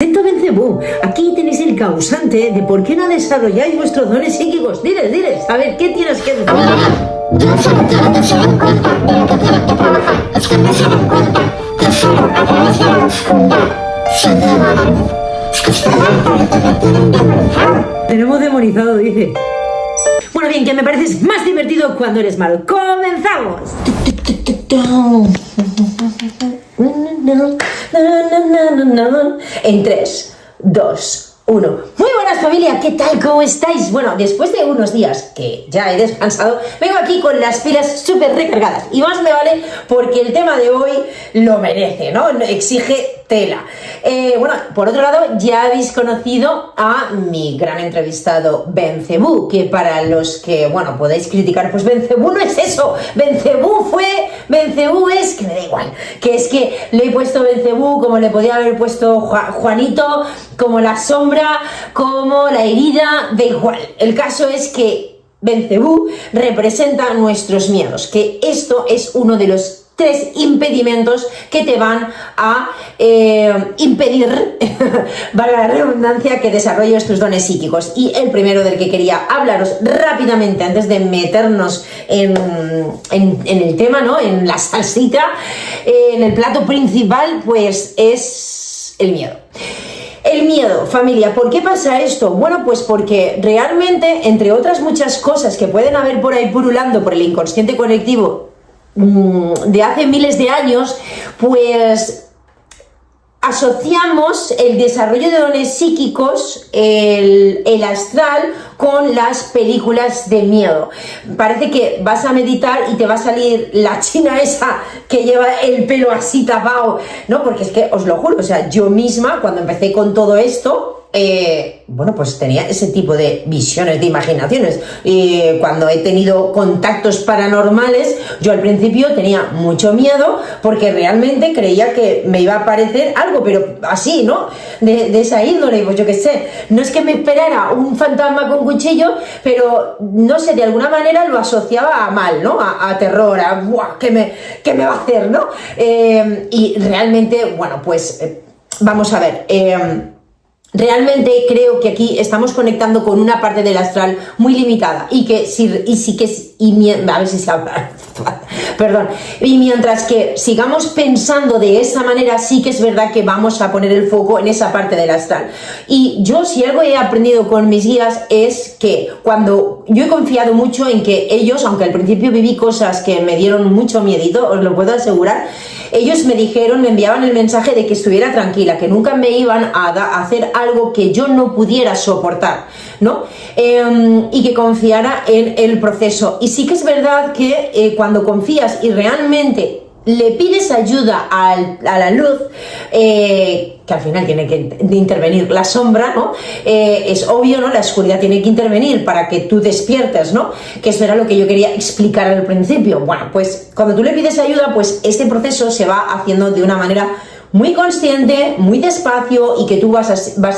Atento Belcebú, aquí tenéis el causante de por qué no desarrolláis vuestros dones psíquicos. Diles, a ver, ¿qué tienes que decir? Yo solo quiero que se den cuenta de lo que tienen que trabajar. Es que no se dan cuenta que solo a través de la oscuridad se llega a la luz. Es que estoy harta de que me tienen demonizado. Tenemos demonizado, dice. Bueno, bien, que me pareces más divertido cuando eres malo. ¡Comenzamos! En 3, 2, 1. Muy buenas, familia, ¿qué tal? ¿Cómo estáis? Bueno, después de unos días que ya he descansado, vengo aquí con las pilas súper recargadas. Y más me vale porque el tema de hoy lo merece, ¿no? Exige tela. Bueno, por otro lado, ya habéis conocido a mi gran entrevistado Belcebú, que para los que, bueno, podéis criticar, pues Belcebú no es eso. Belcebú es, que me da igual, que es que le he puesto Belcebú como le podía haber puesto Juanito, como la sombra, como la herida, da igual. El caso es que Belcebú representa nuestros miedos, que esto es uno de los 3 impedimentos que te van a impedir, valga la redundancia, que desarrolles tus dones psíquicos. Y el primero del que quería hablaros rápidamente antes de meternos en el tema, ¿no? En la salsita, en el plato principal, pues es el miedo. El miedo, familia, ¿por qué pasa esto? Bueno, pues porque realmente, entre otras muchas cosas que pueden haber por ahí pululando por el inconsciente colectivo de hace miles de años, pues asociamos el desarrollo de dones psíquicos, el astral, con las películas de miedo. Parece que vas a meditar y te va a salir la china esa que lleva el pelo así tapado, ¿no? Porque es que os lo juro, o sea, yo misma cuando empecé con todo esto, bueno, pues tenía ese tipo de visiones, de imaginaciones. Cuando he tenido contactos paranormales, yo al principio tenía mucho miedo porque realmente creía que me iba a aparecer algo, pero así, ¿no? De esa índole, pues yo qué sé. No es que me esperara un fantasma con cuchillo, pero no sé, de alguna manera lo asociaba a mal, ¿no? A terror, a ¡buah! ¿Qué me va a hacer, no? Y realmente, bueno, pues vamos a ver. Realmente creo que aquí estamos conectando con una parte del astral muy limitada y mientras que sigamos pensando de esa manera, sí que es verdad que vamos a poner el foco en esa parte del astral. Y yo, si algo he aprendido con mis guías, es que cuando yo he confiado mucho en que ellos, aunque al principio viví cosas que me dieron mucho miedito, os lo puedo asegurar, ellos me enviaban el mensaje de que estuviera tranquila, que nunca me iban a hacer algo que yo no pudiera soportar, ¿no? Y que confiara en el proceso. Y sí que es verdad que cuando confías y realmente le pides ayuda a la luz, que al final tiene que intervenir la sombra, ¿no? Es obvio, ¿no? La oscuridad tiene que intervenir para que tú despiertes, ¿no? Que eso era lo que yo quería explicar al principio. Bueno, pues cuando tú le pides ayuda, pues este proceso se va haciendo de una manera muy consciente, muy despacio y que tú vas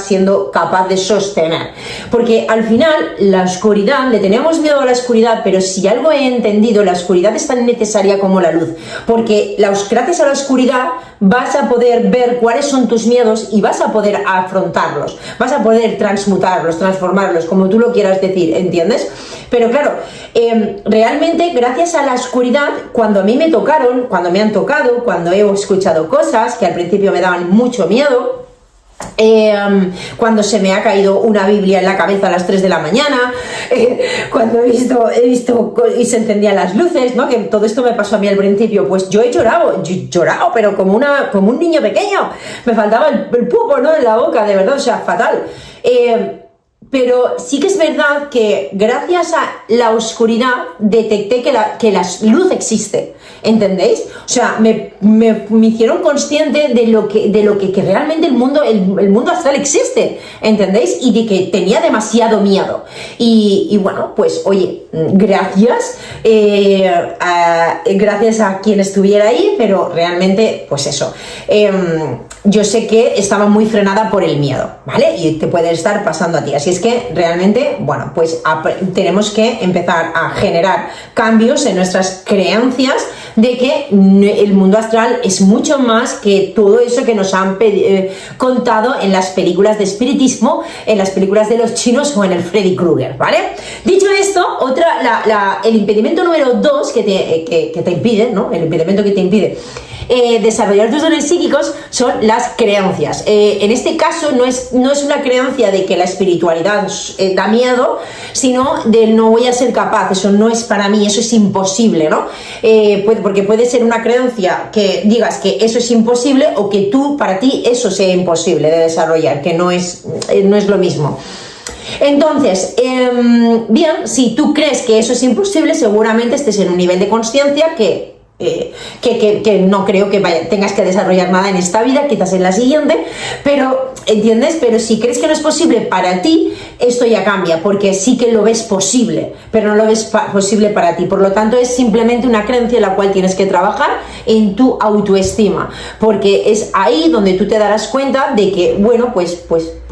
siendo capaz de sostener. Porque al final la oscuridad, le tenemos miedo a la oscuridad, pero si algo he entendido, la oscuridad es tan necesaria como la luz. Porque gracias a la oscuridad vas a poder ver cuáles son tus miedos y vas a poder afrontarlos, vas a poder transmutarlos, transformarlos, como tú lo quieras decir, ¿entiendes? Pero claro, realmente gracias a la oscuridad, cuando a mí me han tocado, cuando he escuchado cosas que al principio me daban mucho miedo, cuando se me ha caído una Biblia en la cabeza a las 3 de la mañana, cuando he visto y se encendían las luces, ¿no? Que todo esto me pasó a mí al principio, pues yo he llorado, pero como un niño pequeño, me faltaba el pupo, ¿no? En la boca, de verdad, o sea, fatal. Pero sí que es verdad que gracias a la oscuridad detecté que la luz existe, ¿entendéis? O sea, me hicieron consciente de lo que realmente el mundo astral existe, ¿entendéis? Y de que tenía demasiado miedo. Y bueno, pues oye, gracias a quien estuviera ahí, pero realmente, pues eso. Yo sé que estaba muy frenada por el miedo, ¿vale? Y te puede estar pasando a ti. Así es es que realmente, bueno, pues tenemos que empezar a generar cambios en nuestras creencias de que el mundo astral es mucho más que todo eso que nos han contado en las películas de espiritismo, en las películas de los chinos o en el Freddy Krueger, ¿vale? Dicho esto, el impedimento número 2 que te impide, ¿no? El impedimento que te impide desarrollar tus dones psíquicos son las creencias. En este caso no es una creencia de que la espiritualidad da miedo, sino de no voy a ser capaz, eso no es para mí, eso es imposible, ¿no? Porque puede ser una creencia que digas que eso es imposible o que para ti eso sea imposible de desarrollar, que no es lo mismo. Entonces, bien, si tú crees que eso es imposible, seguramente estés en un nivel de consciencia que no creo que tengas que desarrollar nada en esta vida, quizás en la siguiente, pero, ¿entiendes? Pero si crees que no es posible para ti, esto ya cambia, porque sí que lo ves posible, pero no lo ves posible para ti. Por lo tanto, es simplemente una creencia en la cual tienes que trabajar en tu autoestima, porque es ahí donde tú te darás cuenta de que, bueno, pues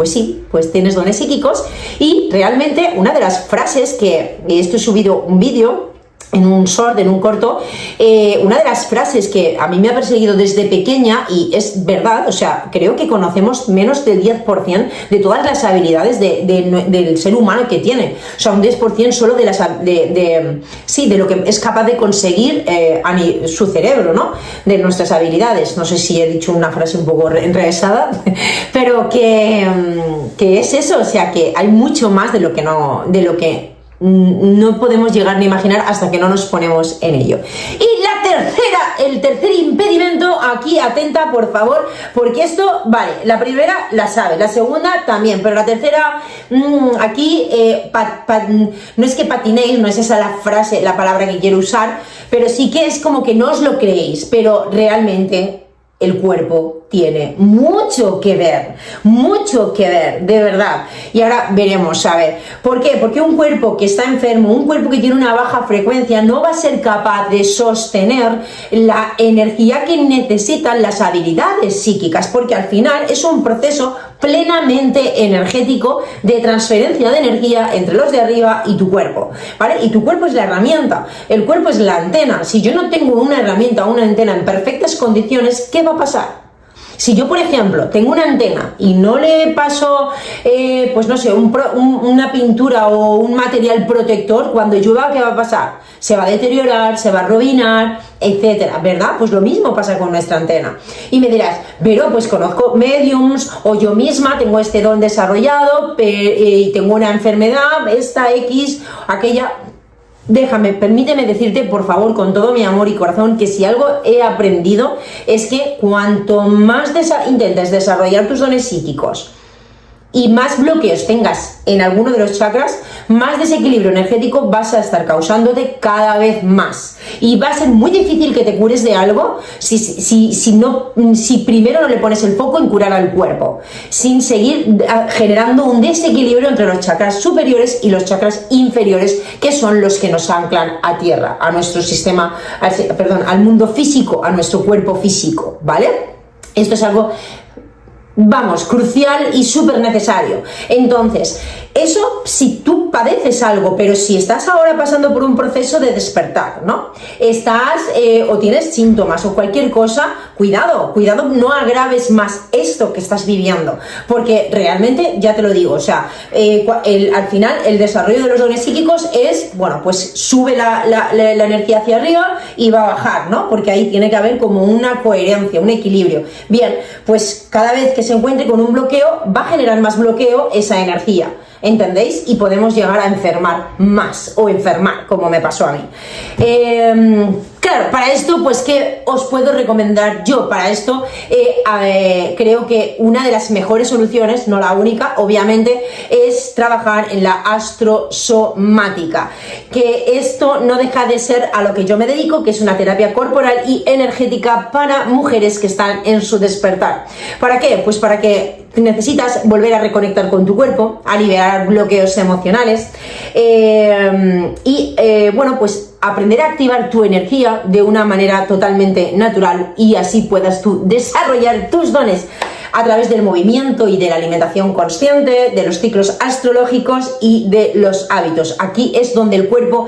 sí, pues tienes dones psíquicos. Y realmente una de las frases que esto he subido un vídeo en un short, en un corto, una de las frases que a mí me ha perseguido desde pequeña, y es verdad, o sea, creo que conocemos menos del 10% de todas las habilidades del ser humano que tiene, o sea, un 10% solo de lo que es capaz de conseguir su cerebro, ¿no? De nuestras habilidades. No sé si he dicho una frase un poco enrevesada, pero que es eso, o sea, que hay mucho más de lo que no podemos llegar ni imaginar hasta que no nos ponemos en ello. Y el tercer impedimento, aquí atenta por favor, porque esto, vale, la primera la sabes, la segunda también, pero la tercera, aquí no es que patinéis, no es esa la frase, la palabra que quiero usar, pero sí que es como que no os lo creéis, pero realmente el cuerpo tiene mucho que ver, de verdad. Y ahora veremos, a ver, ¿por qué? Porque un cuerpo que está enfermo, un cuerpo que tiene una baja frecuencia, no va a ser capaz de sostener la energía que necesitan las habilidades psíquicas, porque al final es un proceso plenamente energético de transferencia de energía entre los de arriba y tu cuerpo, ¿vale? Y tu cuerpo es la herramienta, el cuerpo es la antena. Si yo no tengo una herramienta o una antena en perfectas condiciones, ¿qué va a pasar? Si yo, por ejemplo, tengo una antena y no le paso, pues no sé, una pintura o un material protector, cuando llueva, ¿qué va a pasar? Se va a deteriorar, se va a arruinar, etcétera, ¿verdad? Pues lo mismo pasa con nuestra antena. Y me dirás, pero pues conozco mediums, o yo misma tengo este don desarrollado y tengo una enfermedad, esta X, aquella. Permíteme decirte, por favor, con todo mi amor y corazón, que si algo he aprendido es que cuanto más intentes desarrollar tus dones psíquicos y más bloqueos tengas en alguno de los chakras, más desequilibrio energético vas a estar causándote cada vez más. Y va a ser muy difícil que te cures de algo si primero no le pones el foco en curar al cuerpo, sin seguir generando un desequilibrio entre los chakras superiores y los chakras inferiores, que son los que nos anclan a tierra, a nuestro sistema, al mundo físico, a nuestro cuerpo físico, ¿vale? Esto es algo, vamos, crucial y súper necesario. Entonces, eso si tú padeces algo, pero si estás ahora pasando por un proceso de despertar, ¿no? O tienes síntomas o cualquier cosa, cuidado, no agraves más esto que estás viviendo, porque realmente, ya te lo digo, o sea, al final el desarrollo de los dones psíquicos es, bueno, pues sube la energía hacia arriba y va a bajar, ¿no? Porque ahí tiene que haber como una coherencia, un equilibrio. Bien, pues cada vez que se encuentre con un bloqueo, va a generar más bloqueo esa energía, ¿entendéis? Y podemos llegar a enfermar más, o enfermar, como me pasó a mí. Claro, para esto, pues, ¿qué os puedo recomendar yo? Para esto, creo que una de las mejores soluciones, no la única, obviamente, es trabajar en la astrosomática, que esto no deja de ser a lo que yo me dedico, que es una terapia corporal y energética para mujeres que están en su despertar. ¿Para qué? Pues para que necesitas volver a reconectar con tu cuerpo, a liberar bloqueos emocionales bueno, pues aprender a activar tu energía de una manera totalmente natural, y así puedas tú desarrollar tus dones. a través del movimiento y de la alimentación consciente, de los ciclos astrológicos y de los hábitos. Aquí es donde el cuerpo,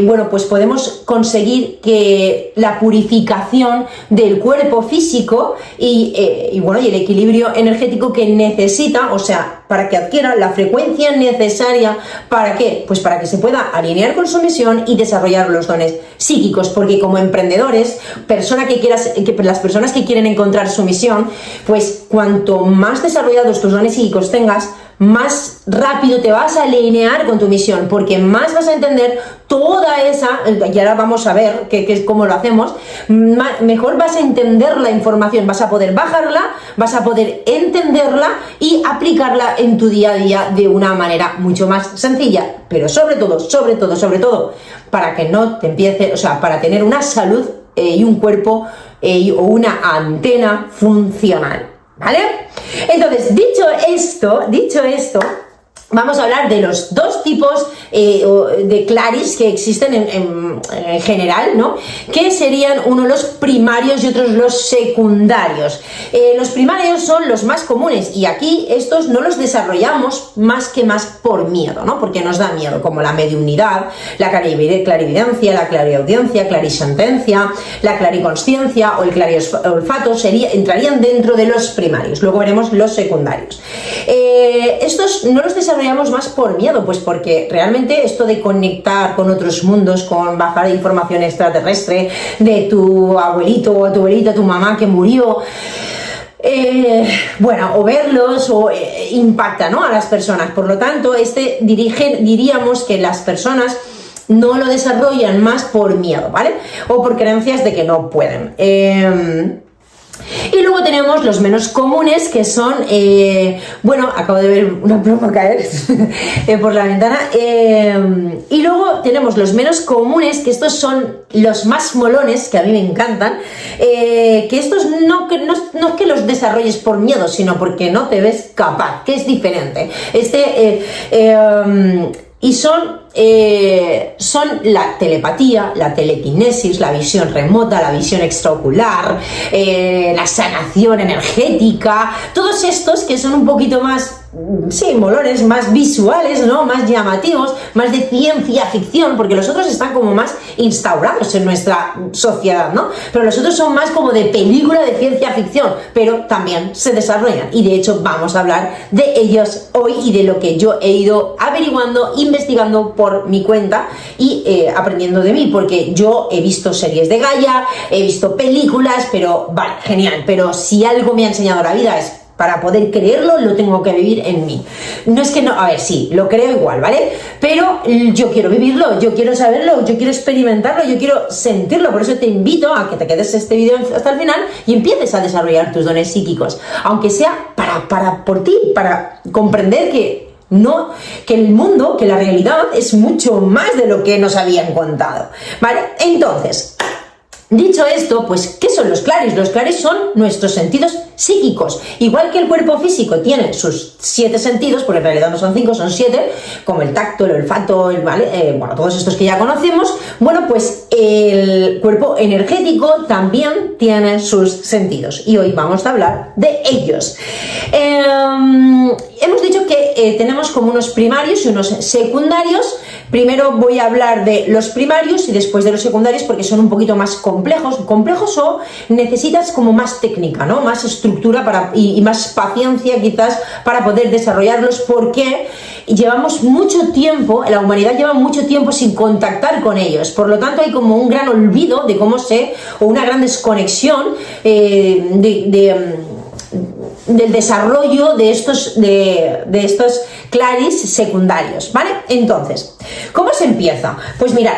bueno, pues podemos conseguir que la purificación del cuerpo físico y bueno, y el equilibrio energético que necesita, o sea, para que adquiera la frecuencia necesaria. ¿Para qué? Pues para que se pueda alinear con su misión y desarrollar los dones psíquicos, porque como emprendedores, las personas que quieren encontrar su misión, pues cuanto más desarrollados tus dones psíquicos tengas, más rápido te vas a alinear con tu misión, porque más vas a entender toda esa, y ahora vamos a ver cómo lo hacemos, mejor vas a entender la información, vas a poder bajarla, vas a poder entenderla y aplicarla en tu día a día de una manera mucho más sencilla, pero sobre todo, para que no te empiece, o sea, para tener una salud y un cuerpo o una antena funcional, ¿vale? Entonces, dicho esto, vamos a hablar de los dos tipos de claris que existen en general, ¿no? Que serían uno los primarios y otros los secundarios. Los primarios son los más comunes y aquí estos no los desarrollamos más por miedo, ¿no? Porque nos da miedo, como la mediunidad, la clarividencia, la clariaudiencia, clarisentencia, la clariconsciencia o el clariolfato entrarían dentro de los primarios. Luego veremos los secundarios. Estos no los desarrollamos más por miedo, pues porque realmente esto de conectar con otros mundos, con bajar información extraterrestre de tu abuelito o tu abuelita, tu mamá que murió, bueno, o verlos o impacta, ¿no?, a las personas. Por lo tanto, diríamos que las personas no lo desarrollan más por miedo, ¿vale? O por creencias de que no pueden. Y luego tenemos los menos comunes, que son, bueno, acabo de ver una pluma caer por la ventana, y luego tenemos los menos comunes, que estos son los más molones, que a mí me encantan, que estos no es que los desarrolles por miedo, sino porque no te ves capaz, que es diferente. Y son la telepatía, la telequinesis, la visión remota, la visión extraocular, la sanación energética, todos estos que son un poquito más, sí, molones, más visuales, ¿no?, más llamativos, más de ciencia ficción, porque los otros están como más instaurados en nuestra sociedad, ¿no? Pero los otros son más como de película de ciencia ficción, pero también se desarrollan, y de hecho vamos a hablar de ellos hoy y de lo que yo he ido averiguando, investigando por mi cuenta y aprendiendo de mí, porque yo he visto series de Gaia, he visto películas, pero vale, genial, pero si algo me ha enseñado la vida es, para poder creerlo, lo tengo que vivir en mí. No es que no, a ver, sí, lo creo igual, ¿vale? Pero yo quiero vivirlo, yo quiero saberlo, yo quiero experimentarlo, yo quiero sentirlo. Por eso te invito a que te quedes este vídeo hasta el final y empieces a desarrollar tus dones psíquicos, aunque sea por ti, para comprender que el mundo, que la realidad es mucho más de lo que nos habían contado, ¿vale? Entonces, dicho esto, pues, ¿qué son los claris? Los claris son nuestros sentidos psíquicos. Igual que el cuerpo físico tiene sus 7 sentidos, porque en realidad no son 5, son 7, como el tacto, el olfato, bueno, todos estos que ya conocemos. Bueno, pues el cuerpo energético también tiene sus sentidos y hoy vamos a hablar de ellos. Hemos dicho que tenemos como unos primarios y unos secundarios. Primero voy a hablar de los primarios y después de los secundarios, porque son un poquito más complejos o necesitas como más técnica, ¿no?, más estructura y más paciencia quizás para poder desarrollarlos, porque llevamos mucho tiempo, la humanidad lleva mucho tiempo sin contactar con ellos. Por lo tanto hay como un gran olvido de o una gran desconexión del desarrollo de estos claris secundarios, ¿vale? Entonces, ¿cómo se empieza? Pues mirad,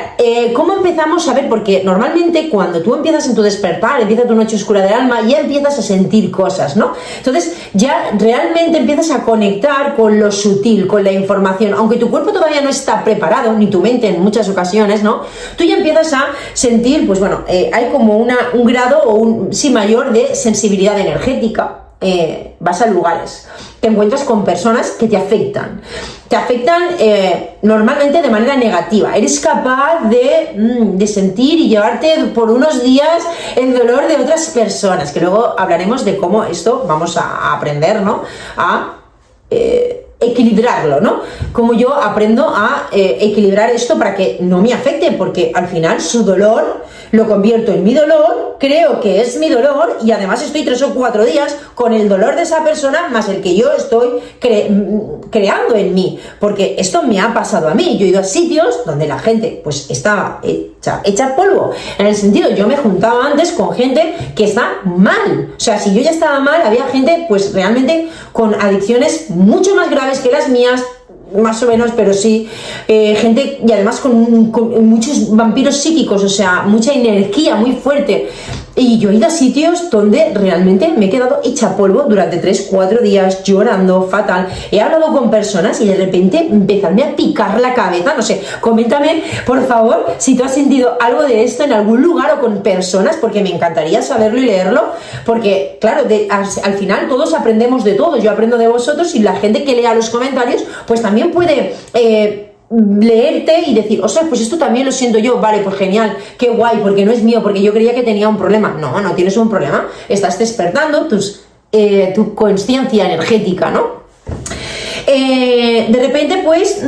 ¿cómo empezamos a ver? Porque normalmente cuando tú empiezas en tu despertar, empieza tu noche oscura del alma, ya empiezas a sentir cosas, ¿no? Entonces ya realmente empiezas a conectar con lo sutil, con la información, aunque tu cuerpo todavía no está preparado, ni tu mente en muchas ocasiones, ¿no? Tú ya empiezas a sentir, pues bueno, hay como un grado mayor de sensibilidad energética. vas a lugares, te encuentras con personas que te afectan normalmente de manera negativa. Eres capaz de sentir y llevarte por unos días el dolor de otras personas, que luego hablaremos de cómo esto vamos a aprender, ¿no? A equilibrarlo, ¿no? Como yo aprendo a equilibrar esto para que no me afecte, porque al final su dolor lo convierto en mi dolor, creo que es mi dolor y además estoy 3 o 4 días con el dolor de esa persona más el que yo estoy creando en mí, porque esto me ha pasado a mí. Yo he ido a sitios donde la gente pues estaba hecha polvo, en el sentido, yo me juntaba antes con gente que está mal, o sea, si yo ya estaba mal, había gente pues realmente con adicciones mucho más graves que las mías, más o menos, pero sí, gente, y además con muchos vampiros psíquicos, o sea, mucha energía muy fuerte. Y yo he ido a sitios donde realmente me he quedado hecha polvo durante 3-4 días, llorando, fatal. He hablado con personas y de repente empezarme a picar la cabeza, no sé, coméntame, por favor, si tú has sentido algo de esto en algún lugar o con personas, porque me encantaría saberlo y leerlo, porque, claro, al final todos aprendemos de todo. Yo aprendo de vosotros y la gente que lea los comentarios, pues también puede leerte y decir, ostras, pues esto también lo siento yo, vale, pues genial, qué guay, porque no es mío, porque yo creía que tenía un problema. No tienes un problema, estás despertando tu conciencia energética, ¿no? De repente pues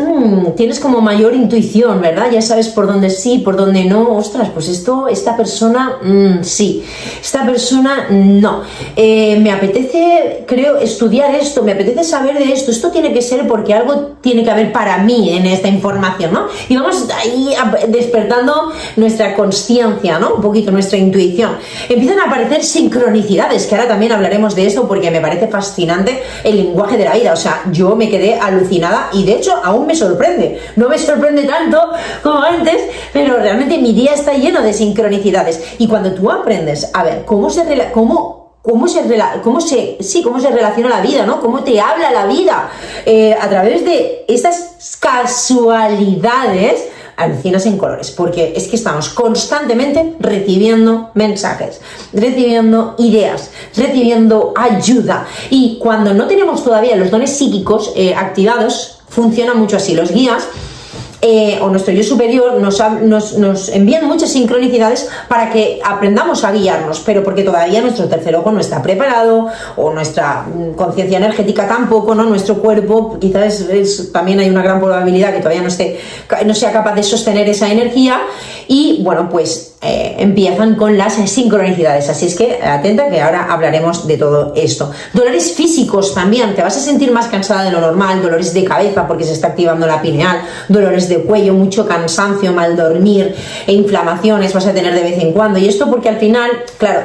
tienes como mayor intuición, ¿verdad? Ya sabes por dónde sí, por dónde no. Ostras, pues esta persona sí, esta persona no. Me apetece, creo, estudiar esto, me apetece saber de esto tiene que ser porque algo tiene que haber para mí en esta información, ¿no? Y vamos ahí despertando nuestra consciencia, ¿no? Un poquito nuestra intuición. Empiezan a aparecer sincronicidades, que ahora también hablaremos de esto porque me parece fascinante el lenguaje de la vida. O sea, yo me quedé alucinada y de hecho aún me sorprende. No me sorprende tanto como antes, pero realmente mi día está lleno de sincronicidades. Y cuando tú aprendes a ver cómo se relaciona la vida, ¿no? Cómo te habla la vida a través de estas casualidades, alucinas en colores, porque es que estamos constantemente recibiendo mensajes, recibiendo ideas, recibiendo ayuda, y cuando no tenemos todavía los dones psíquicos activados, funciona mucho así. Los guías o nuestro yo superior nos envían muchas sincronicidades para que aprendamos a guiarnos, pero porque todavía nuestro tercer ojo no está preparado, o nuestra conciencia energética tampoco, ¿no? Nuestro cuerpo quizás también hay una gran probabilidad que todavía no sea capaz de sostener esa energía, y bueno, pues empiezan con las sincronicidades. Así es que atenta, que ahora hablaremos de todo esto. Dolores físicos también, te vas a sentir más cansada de lo normal, dolores de cabeza porque se está activando la pineal, dolores de cuello, mucho cansancio, mal dormir e inflamaciones vas a tener de vez en cuando. Y esto porque al final, claro,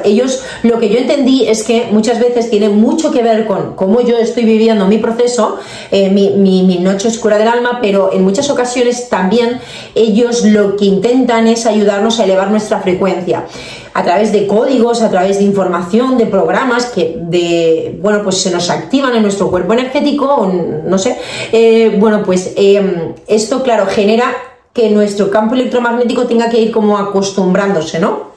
lo que yo entendí es que muchas veces tiene mucho que ver con cómo yo estoy viviendo mi proceso, mi noche oscura del alma, pero en muchas ocasiones también ellos lo que intentan es ayudarnos a elevar nuestra frecuencia a través de códigos, a través de información, de programas que pues se nos activan en nuestro cuerpo energético, no sé, esto, claro, genera que nuestro campo electromagnético tenga que ir como acostumbrándose, ¿no?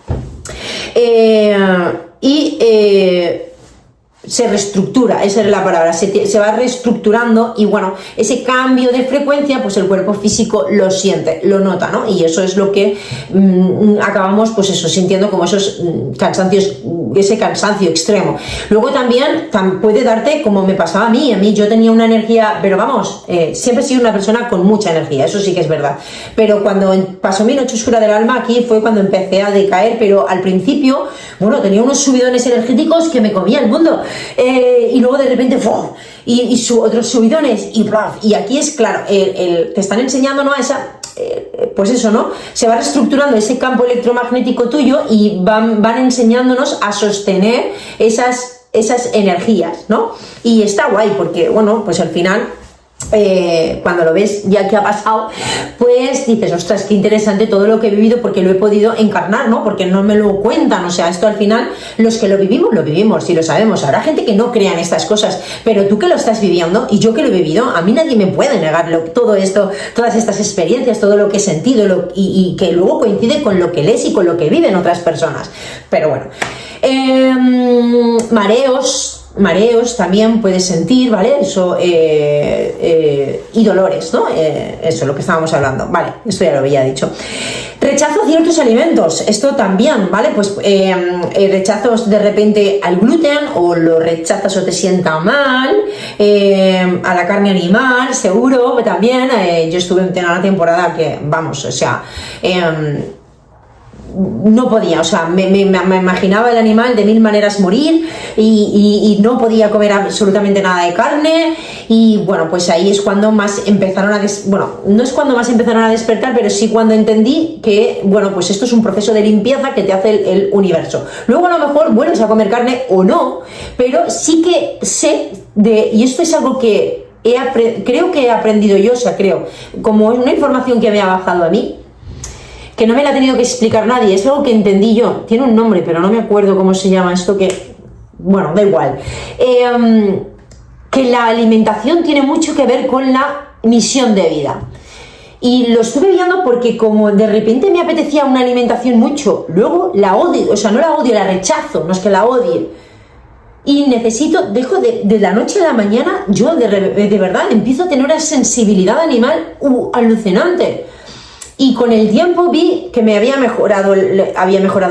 Se reestructura, esa es la palabra, se va reestructurando, y bueno, ese cambio de frecuencia, pues el cuerpo físico lo siente, lo nota, ¿no? Y eso es lo que acabamos, pues eso, sintiendo como esos cansancios, ese cansancio extremo. Luego también puede darte, como me pasaba a mí yo tenía una energía, pero vamos, siempre he sido una persona con mucha energía, eso sí que es verdad, pero cuando pasó mi noche oscura del alma, aquí fue cuando empecé a decaer, pero al principio, bueno, tenía unos subidones energéticos que me comía el mundo. Y luego de repente otros subidones y aquí es claro, te están enseñando, ¿no? Pues eso, ¿no? Se va reestructurando ese campo electromagnético tuyo y van enseñándonos a sostener esas energías, ¿no? Y está guay porque, bueno, pues al final cuando lo ves ya que ha pasado, pues dices, ostras, qué interesante todo lo que he vivido, porque lo he podido encarnar, ¿no? Porque no me lo cuentan, o sea, esto al final, los que lo vivimos y lo sabemos. Habrá gente que no crea en estas cosas, pero tú que lo estás viviendo y yo que lo he vivido, a mí nadie me puede negar todo esto, todas estas experiencias, todo lo que he sentido y que luego coincide con lo que lees y con lo que viven otras personas. Pero bueno, mareos, mareos también puedes sentir, ¿vale? Eso, y dolores, ¿no? Eso, lo que estábamos hablando, vale, esto ya lo había dicho. Rechazo a ciertos alimentos, esto también, ¿vale? Pues rechazos de repente al gluten, o lo rechazas o te sienta mal, a la carne animal, seguro, también. Yo estuve en una temporada que, vamos, o sea, no podía, o sea, me imaginaba el animal de mil maneras morir, y no podía comer absolutamente nada de carne. Y bueno, pues ahí es cuando más empezaron a no es cuando más empezaron a despertar, pero sí cuando entendí que, bueno, pues esto es un proceso de limpieza que te hace el universo. Luego a lo mejor vuelves a comer carne o no, pero sí que sé y esto es algo que creo que he aprendido yo, o sea, creo, como una información que me ha bajado a mí, que no me la ha tenido que explicar nadie, es algo que entendí yo, tiene un nombre, pero no me acuerdo cómo se llama esto, bueno, da igual, que la alimentación tiene mucho que ver con la misión de vida. Y lo estuve viendo porque como de repente me apetecía una alimentación mucho, luego la odio, o sea, no la odio, la rechazo, no es que la odie. Y dejo de la noche a la mañana, yo de verdad empiezo a tener una sensibilidad animal alucinante. Y con el tiempo vi que me había mejorado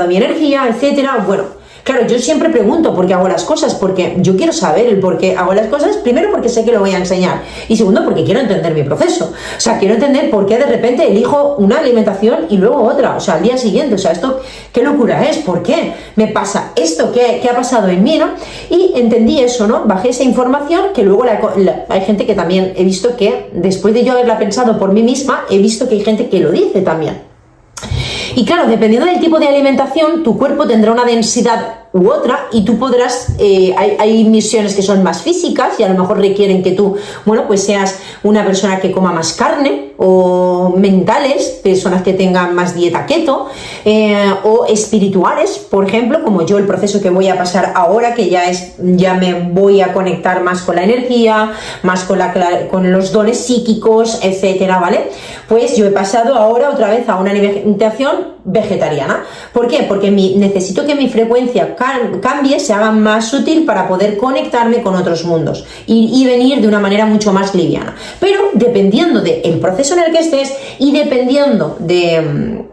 mi energía, etcétera. Bueno, claro, yo siempre pregunto por qué hago las cosas, porque yo quiero saber el por qué hago las cosas, primero porque sé que lo voy a enseñar, y segundo porque quiero entender mi proceso. O sea, quiero entender por qué de repente elijo una alimentación y luego otra, o sea, al día siguiente. O sea, esto, ¿qué locura es? ¿Por qué me pasa esto? ¿Qué ha pasado en mí, no? Y entendí eso, ¿no? Bajé esa información, que luego hay gente que también he visto que, después de yo haberla pensado por mí misma, he visto que hay gente que lo dice también. Y claro, dependiendo del tipo de alimentación, tu cuerpo tendrá una densidad u otra, y tú podrás, hay misiones que son más físicas y a lo mejor requieren que tú, bueno, pues seas una persona que coma más carne, o mentales, personas que tengan más dieta keto, o espirituales, por ejemplo, como yo, el proceso que voy a pasar ahora, que ya me voy a conectar más con la energía, más con los dones psíquicos, etcétera, ¿vale? Pues yo he pasado ahora otra vez a una alimentación vegetariana. ¿Por qué? Porque necesito que mi frecuencia cambie, se haga más sutil para poder conectarme con otros mundos y venir de una manera mucho más liviana. Pero dependiendo del proceso en el que estés y dependiendo de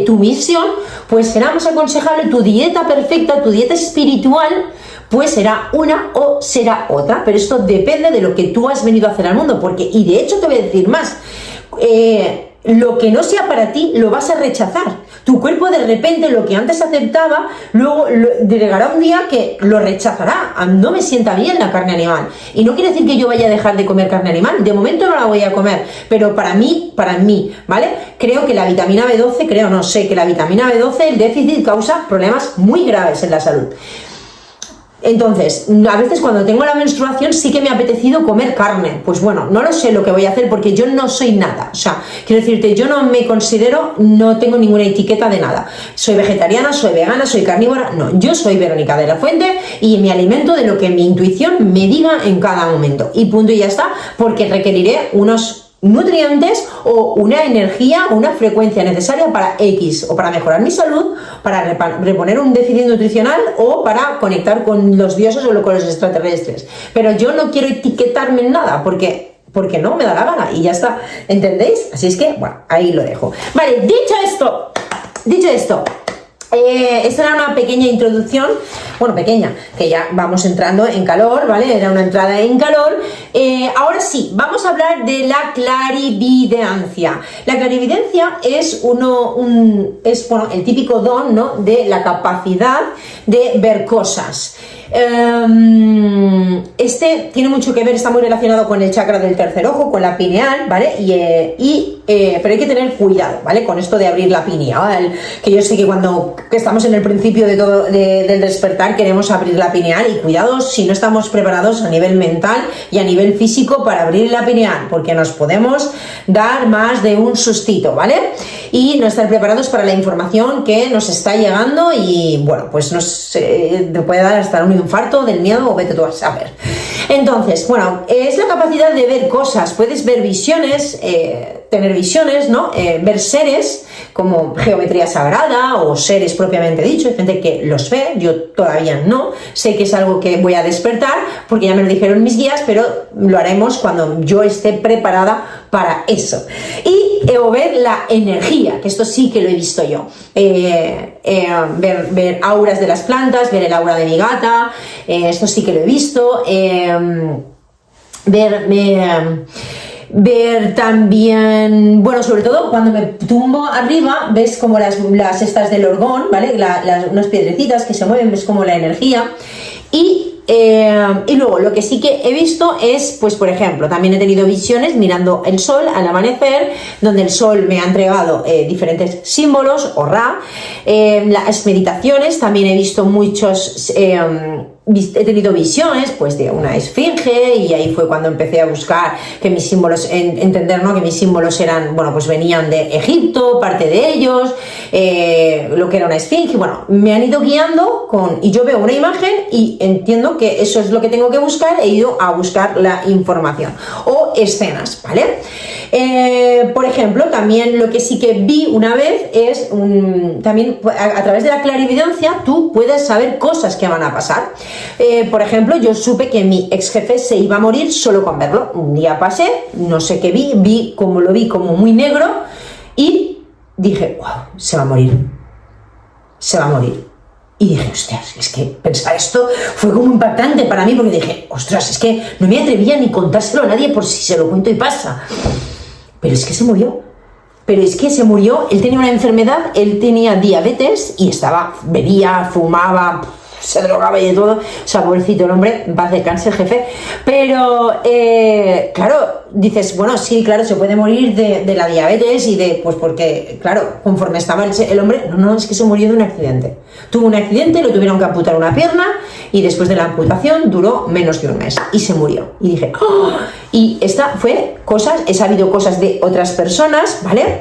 tu misión, pues será más aconsejable tu dieta perfecta, tu dieta espiritual, pues será una o será otra. Pero esto depende de lo que tú has venido a hacer al mundo, y de hecho te voy a decir más, lo que no sea para ti lo vas a rechazar. Tu cuerpo de repente lo que antes aceptaba, luego llegará un día que lo rechazará. No me sienta bien la carne animal. Y no quiere decir que yo vaya a dejar de comer carne animal. De momento no la voy a comer. Pero para mí, ¿vale? Creo que la vitamina B12, sé que la vitamina B12, el déficit causa problemas muy graves en la salud. Entonces, a veces cuando tengo la menstruación sí que me ha apetecido comer carne. Pues bueno, no lo sé lo que voy a hacer, porque yo no soy nada. O sea, quiero decirte, yo no me considero, no tengo ninguna etiqueta de nada. Soy vegetariana, soy vegana, soy carnívora. No, yo soy Verónica de la Fuente y me alimento de lo que mi intuición me diga en cada momento. Y punto, y ya está, porque requeriré unos nutrientes o una energía o una frecuencia necesaria para X, o para mejorar mi salud, para reponer un déficit nutricional, o para conectar con los dioses o con los extraterrestres. Pero yo no quiero etiquetarme en nada, porque no me da la gana, y ya está, ¿entendéis? Así es que, bueno, ahí lo dejo. Vale, dicho esto, esta era una pequeña introducción, bueno, pequeña, que ya vamos entrando en calor, ¿vale? Era una entrada en calor. Ahora sí, vamos a hablar de la clarividencia. La clarividencia es el típico don, ¿no?, de la capacidad de ver cosas. Este tiene mucho que ver, está muy relacionado con el chakra del tercer ojo, con la pineal, ¿vale? Pero hay que tener cuidado, ¿vale?, con esto de abrir la pineal, que yo sé que cuando estamos en el principio de todo del despertar queremos abrir la pineal, y cuidado si no estamos preparados a nivel mental y a nivel físico para abrir la pineal, porque nos podemos dar más de un sustito, ¿vale? Y no estar preparados para la información que nos está llegando, y bueno, pues te puede dar hasta un infarto del miedo, o vete tú a saber. Entonces, bueno, es la capacidad de ver cosas, puedes ver visiones, tener visiones, ¿no? Ver seres como geometría sagrada o seres propiamente dicho, hay gente que los ve, yo todavía no, sé que es algo que voy a despertar porque ya me lo dijeron mis guías, pero lo haremos cuando yo esté preparada para eso. O ver la energía, que esto sí que lo he visto yo, ver auras de las plantas, ver el aura de mi gata, esto sí que lo he visto, ver también, bueno, sobre todo cuando me tumbo arriba, ves como las estas del orgón, ¿vale? Unas piedrecitas que se mueven, ves como la energía. Y luego lo que sí que he visto es, pues por ejemplo, también he tenido visiones mirando el sol al amanecer, donde el sol me ha entregado diferentes símbolos o Ra. Las meditaciones también he visto muchos, he tenido visiones pues de una esfinge, y ahí fue cuando empecé a buscar que mis símbolos, entender, ¿no? Que mis símbolos eran, bueno, pues venían de Egipto, parte de ellos, lo que era una esfinge. Bueno, me han ido guiando y yo veo una imagen y entiendo que eso es lo que tengo que buscar, he ido a buscar la información o escenas, ¿vale? Por ejemplo, también lo que sí que vi una vez es también a través de la clarividencia tú puedes saber cosas que van a pasar. Por ejemplo, yo supe que mi ex jefe se iba a morir solo con verlo. Un día pasé, no sé qué vi como muy negro y dije, wow, se va a morir. Y dije, ostras, es que pensar esto fue como impactante para mí, porque dije, ostras, es que no me atrevía ni contárselo a nadie por si se lo cuento y pasa. Pero es que se murió. Él tenía una enfermedad, él tenía diabetes y bebía, fumaba, se drogaba y de todo. O sea, pobrecito el hombre, en paz descanse, jefe. Pero, claro, dices, bueno, sí, claro, se puede morir de la diabetes y pues porque, claro, conforme estaba el hombre, no, es que se murió de un accidente. Tuvo un accidente, lo tuvieron que amputar una pierna y después de la amputación duró menos de un mes y se murió. Y dije, ¡oh! Y esta fue he sabido cosas de otras personas, ¿vale?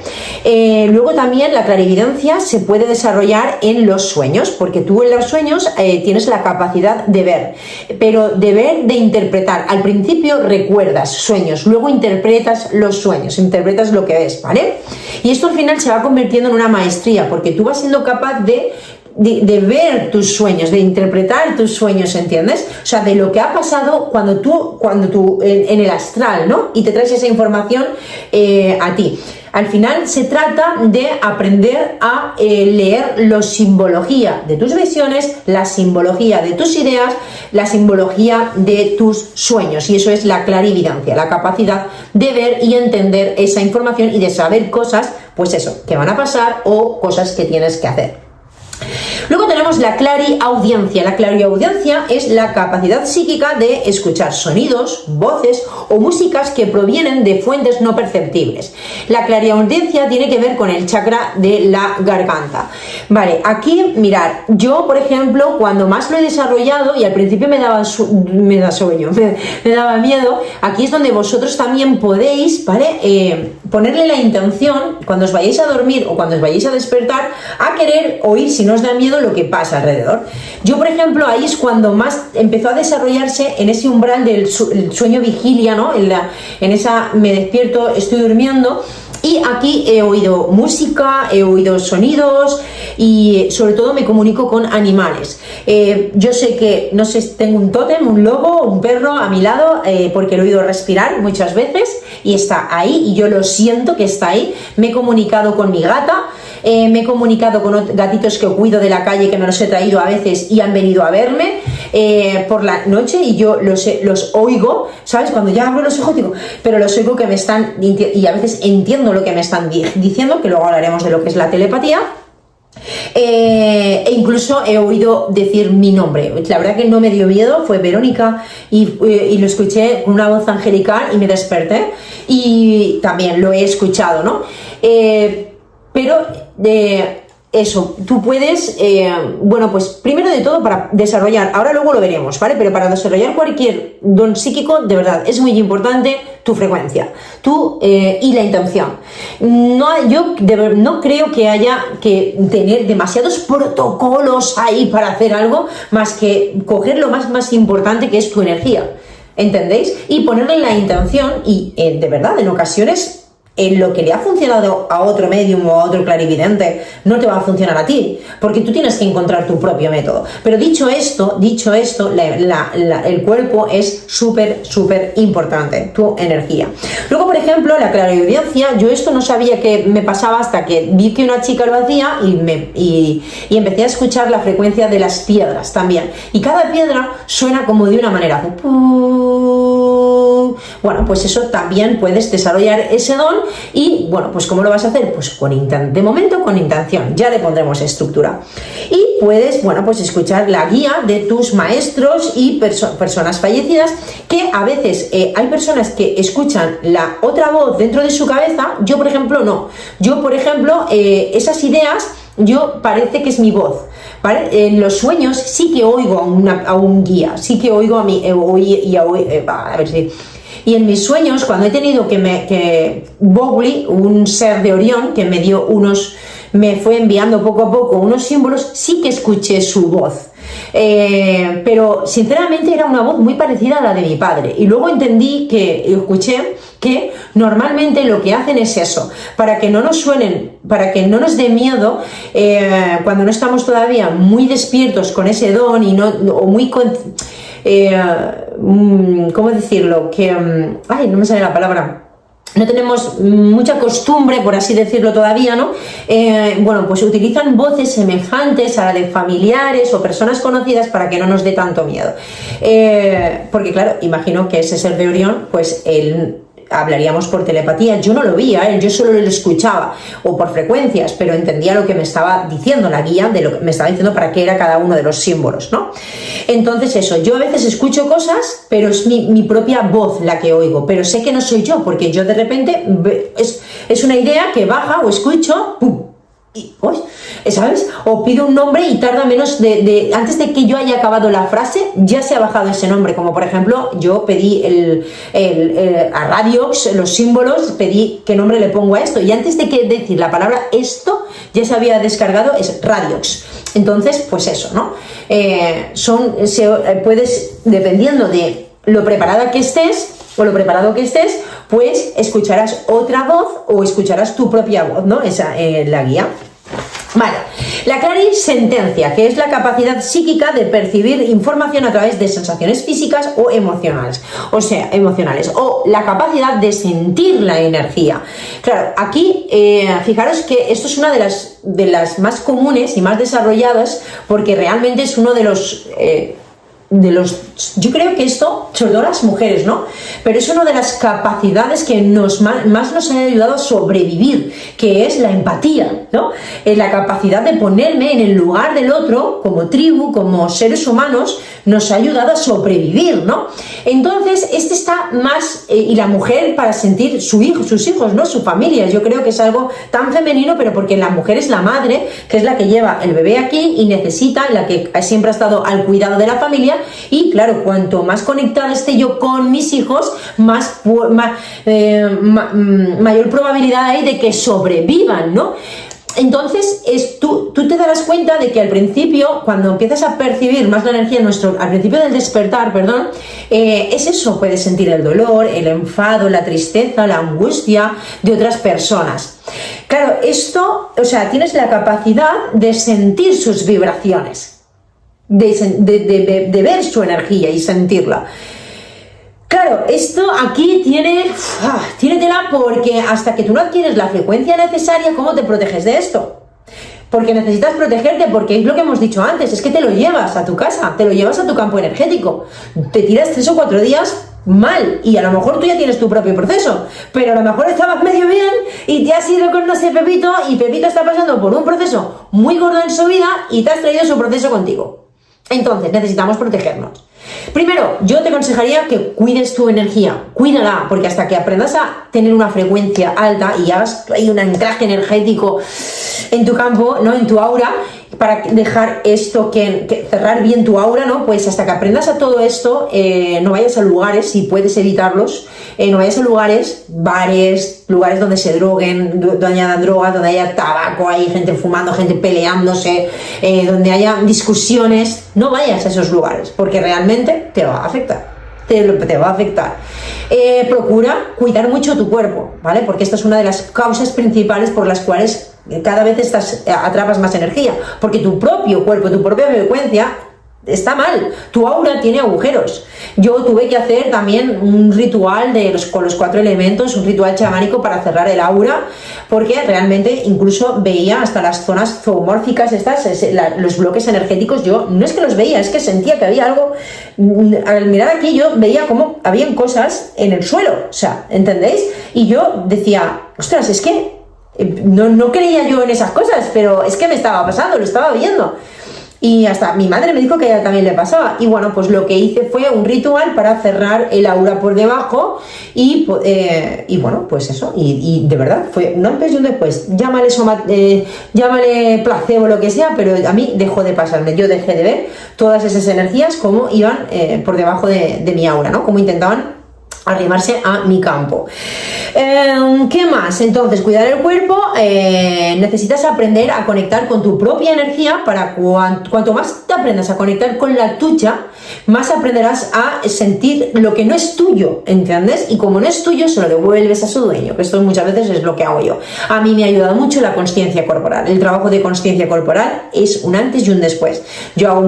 Luego también la clarividencia se puede desarrollar en los sueños, porque tú en los sueños tienes la capacidad de ver, pero de interpretar. Al principio recuerdas sueños, luego interpretas los sueños, interpretas lo que ves, ¿vale? Y esto al final se va convirtiendo en una maestría, porque tú vas siendo capaz de ver tus sueños, de interpretar tus sueños, ¿entiendes? O sea, de lo que ha pasado cuando tú en el astral, ¿no? Y te traes esa información a ti. Al final se trata de aprender a leer la simbología de tus visiones, la simbología de tus ideas, la simbología de tus sueños. Y eso es la clarividencia, la capacidad de ver y entender esa información y de saber cosas, pues eso, que van a pasar o cosas que tienes que hacer. Luego tenemos la clariaudiencia. La clariaudiencia es la capacidad psíquica de escuchar sonidos, voces o músicas que provienen de fuentes no perceptibles. La clariaudiencia tiene que ver con el chakra de la garganta. Vale, aquí mirad, yo por ejemplo cuando más lo he desarrollado, y al principio me daba miedo, aquí es donde vosotros también podéis, ¿vale? Ponerle la intención cuando os vayáis a dormir o cuando os vayáis a despertar a querer oír, si no os da miedo, lo que pasa alrededor. Yo por ejemplo ahí es cuando más empezó a desarrollarse en ese umbral del sueño vigilia, ¿no? En esa me despierto, estoy durmiendo. Y aquí he oído música, he oído sonidos y sobre todo me comunico con animales. Yo sé que, no sé, tengo un tótem, un lobo, un perro a mi lado, porque lo he oído respirar muchas veces y está ahí y yo lo siento que está ahí. Me he comunicado con mi gata, me he comunicado con gatitos que cuido de la calle, que me los he traído a veces y han venido a verme por la noche y yo los oigo, ¿sabes? Cuando ya abro los ojos digo, pero los oigo que me están, y a veces entiendo lo que me están diciendo, que luego hablaremos de lo que es la telepatía. E incluso he oído decir mi nombre. La verdad que no me dio miedo, fue Verónica y lo escuché con una voz angelical y me desperté y también lo he escuchado, ¿no? Pero eso, tú puedes, bueno, pues primero de todo para desarrollar, ahora luego lo veremos, ¿vale? Pero para desarrollar cualquier don psíquico, de verdad, es muy importante tu frecuencia, y la intención. Yo no creo que haya que tener demasiados protocolos ahí para hacer algo, más que coger lo más importante, que es tu energía. ¿entendéis? Y ponerle la intención y de verdad, en ocasiones, en lo que le ha funcionado a otro medium o a otro clarividente, no te va a funcionar a ti, porque tú tienes que encontrar tu propio método. Pero dicho esto, el cuerpo es súper importante, tu energía. Luego, por ejemplo, la clarividencia, yo esto no sabía que me pasaba hasta que vi que una chica lo hacía y empecé a escuchar la frecuencia de las piedras también. Y cada piedra suena como de una manera. Bueno, pues eso también puedes desarrollar ese don y, bueno, pues ¿cómo lo vas a hacer? Pues de momento con intención, ya le pondremos estructura. Y puedes, bueno, pues escuchar la guía de tus maestros y personas fallecidas, que a veces hay personas que escuchan la otra voz dentro de su cabeza, yo por ejemplo no. Yo por ejemplo, esas ideas, yo parece que es mi voz. ¿Vale? En los sueños sí que oigo a un guía, sí que oigo a mi... a ver si... Y en mis sueños, cuando he tenido que Bowley, un ser de Orión, que me fue enviando poco a poco unos símbolos, sí que escuché su voz. Pero sinceramente era una voz muy parecida a la de mi padre. Y luego escuché que normalmente lo que hacen es eso, para que no nos suenen, para que no nos dé miedo cuando no estamos todavía muy despiertos con ese don y o muy... ¿cómo decirlo? No me sale la palabra. No tenemos mucha costumbre, por así decirlo, todavía, ¿no? Bueno, pues utilizan voces semejantes a la de familiares o personas conocidas para que no nos dé tanto miedo. Porque, claro, imagino que ese ser de Orión, pues él... hablaríamos por telepatía, yo no lo vi a él, yo solo lo escuchaba, o por frecuencias, pero entendía lo que me estaba diciendo la guía, de lo que me estaba diciendo para qué era cada uno de los símbolos, ¿no? Entonces eso, yo a veces escucho cosas, pero es mi propia voz la que oigo, pero sé que no soy yo, porque yo de repente, es una idea que baja o escucho, ¡pum! Y, ¿sabes? O pido un nombre y tarda menos antes de que yo haya acabado la frase, ya se ha bajado ese nombre. Como por ejemplo, yo pedí a Radiox, los símbolos, pedí qué nombre le pongo a esto. Y antes de que decir la palabra esto, ya se había descargado, es Radiox. Entonces, pues eso, ¿no? Puedes, dependiendo de lo preparada que estés, o lo preparado que estés, pues escucharás otra voz o escucharás tu propia voz, ¿no? La guía. Vale, la clarisentencia, que es la capacidad psíquica de percibir información a través de sensaciones físicas o emocionales, o la capacidad de sentir la energía. Claro, aquí fijaros que esto es una de las más comunes y más desarrolladas, porque realmente es uno de los yo creo que esto, sobre todo las mujeres, ¿no? Pero es una de las capacidades que más nos han ayudado a sobrevivir, que es la empatía, ¿no? La capacidad de ponerme en el lugar del otro, como tribu, como seres humanos, nos ha ayudado a sobrevivir, ¿no? Entonces, está más, y la mujer para sentir sus hijos, ¿no? Su familia, yo creo que es algo tan femenino, pero porque la mujer es la madre, que es la que lleva el bebé aquí y necesita, la que siempre ha estado al cuidado de la familia. Y claro, cuanto más conectada esté yo con mis hijos, mayor probabilidad hay de que sobrevivan, ¿no? Entonces, tú te darás cuenta de que al principio, cuando empiezas a percibir más la energía al principio del despertar, es eso, puedes sentir el dolor, el enfado, la tristeza, la angustia de otras personas. Claro, tienes la capacidad de sentir sus vibraciones. De ver su energía y sentirla. Claro, esto aquí tiene tela, porque hasta que tú no adquieres la frecuencia necesaria, ¿cómo te proteges de esto? Porque necesitas protegerte, porque es lo que hemos dicho antes, es que te lo llevas a tu casa, te lo llevas a tu campo energético, te tiras 3 o 4 días mal, y a lo mejor tú ya tienes tu propio proceso, pero a lo mejor estabas medio bien y te has ido con no sé Pepito, y Pepito está pasando por un proceso muy gordo en su vida y te has traído su proceso contigo. Entonces, necesitamos protegernos. Primero, yo te aconsejaría que cuides tu energía, cuídala, porque hasta que aprendas a tener una frecuencia alta y hagas ahí un anclaje energético en tu campo, ¿no? En tu aura, para dejar esto, que cerrar bien tu aura, ¿no? Pues hasta que aprendas a todo esto, no vayas a lugares, si puedes evitarlos, no vayas a bares, lugares donde se droguen, donde haya drogas, donde haya tabaco, hay gente fumando, gente peleándose, donde haya discusiones, no vayas a esos lugares, porque realmente te va a afectar. te va a afectar. Procura cuidar mucho tu cuerpo, ¿vale? Porque esta es una de las causas principales por las cuales cada vez atrapas más energía, porque tu propio cuerpo, tu propia frecuencia está mal, tu aura tiene agujeros. Yo tuve que hacer también un ritual con los 4 elementos, un ritual chamánico para cerrar el aura, porque realmente incluso veía hasta las zonas zoomórficas, los bloques energéticos, yo no es que los veía, es que sentía que había algo. Al mirar aquí yo veía como habían cosas en el suelo, o sea, ¿entendéis? Y yo decía, ostras, es que no creía yo en esas cosas, pero es que me estaba pasando, lo estaba viendo. Y hasta mi madre me dijo que a ella también le pasaba. Y bueno, pues lo que hice fue un ritual para cerrar el aura por debajo. Y bueno, pues eso. Y de verdad, fue un antes y un después. Llámale placebo, lo que sea, pero a mí dejó de pasarme. Yo dejé de ver todas esas energías como iban por debajo de mi aura, ¿no? Como intentaban arrimarse a mi campo. ¿Qué más? Entonces, cuidar el cuerpo, necesitas aprender a conectar con tu propia energía. Para cuanto más te aprendas a conectar con la tuya, más aprenderás a sentir lo que no es tuyo, ¿entiendes? Y como no es tuyo, se lo devuelves a su dueño, que esto muchas veces es lo que hago yo. A mí me ha ayudado mucho la consciencia corporal. El trabajo de consciencia corporal es un antes y un después. Yo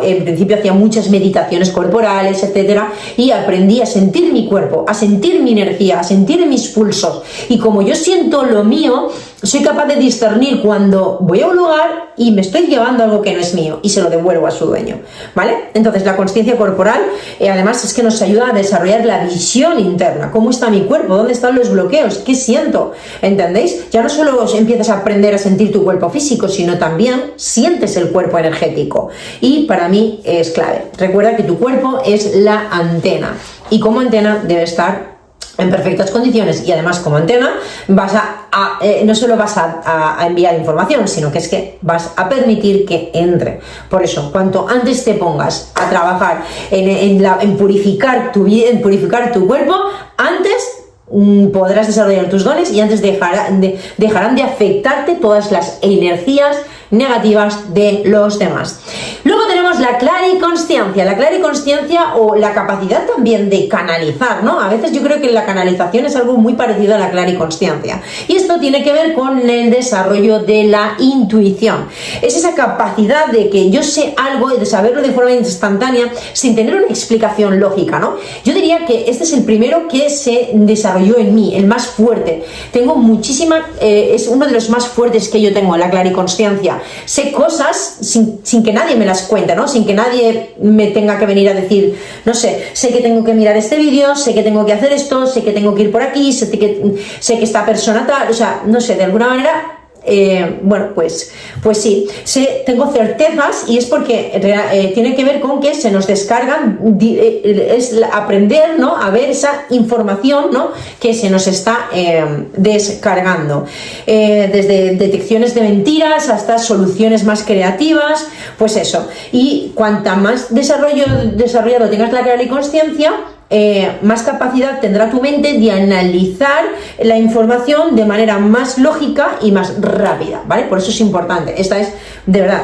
en principio hacía muchas meditaciones corporales, etcétera, y aprendí a sentir mi cuerpo, a sentir mi energía, a sentir mis pulsos. Y como yo siento lo mío, soy capaz de discernir cuando voy a un lugar y me estoy llevando algo que no es mío y se lo devuelvo a su dueño, ¿vale? Entonces la consciencia corporal además es que nos ayuda a desarrollar la visión interna. ¿Cómo está mi cuerpo? ¿Dónde están los bloqueos? ¿Qué siento? ¿Entendéis? Ya no solo empiezas a aprender a sentir tu cuerpo físico, sino también sientes el cuerpo energético. Y para mí es clave. Recuerda que tu cuerpo es la antena y como antena debe estar en perfectas condiciones, y además como antena no solo vas a enviar información, sino que es que vas a permitir que entre. Por eso, cuanto antes te pongas a trabajar en purificar tu vida, en purificar tu cuerpo, antes podrás desarrollar tus dones y antes dejarán de afectarte todas las energías negativas de los demás. Luego tenemos la clariconsciencia. La clariconsciencia o la capacidad también de canalizar, ¿no? A veces yo creo que la canalización es algo muy parecido a la clariconsciencia. Y esto tiene que ver con el desarrollo de la intuición. Es esa capacidad de que yo sé algo y de saberlo de forma instantánea sin tener una explicación lógica, ¿no? Yo diría que este es el primero que se desarrolló en mí, el más fuerte. Tengo es uno de los más fuertes que yo tengo, la clariconsciencia. Sé cosas sin que nadie me las cuente, ¿no? Sin que nadie me tenga que venir a decir, no sé que tengo que mirar este vídeo, sé que tengo que hacer esto, sé que tengo que ir por aquí, sé que esta persona tal, o sea, no sé, de alguna manera. Bueno, pues sí, tengo certezas y es porque tiene que ver con que se nos descargan, es aprender, ¿no? A ver esa información, ¿no? Que se nos está descargando, desde detecciones de mentiras hasta soluciones más creativas, pues eso. Y cuanta más desarrollado tengas la clariconsciencia, más capacidad tendrá tu mente de analizar la información de manera más lógica y más rápida, ¿vale? Por eso es importante. Esta es, de verdad,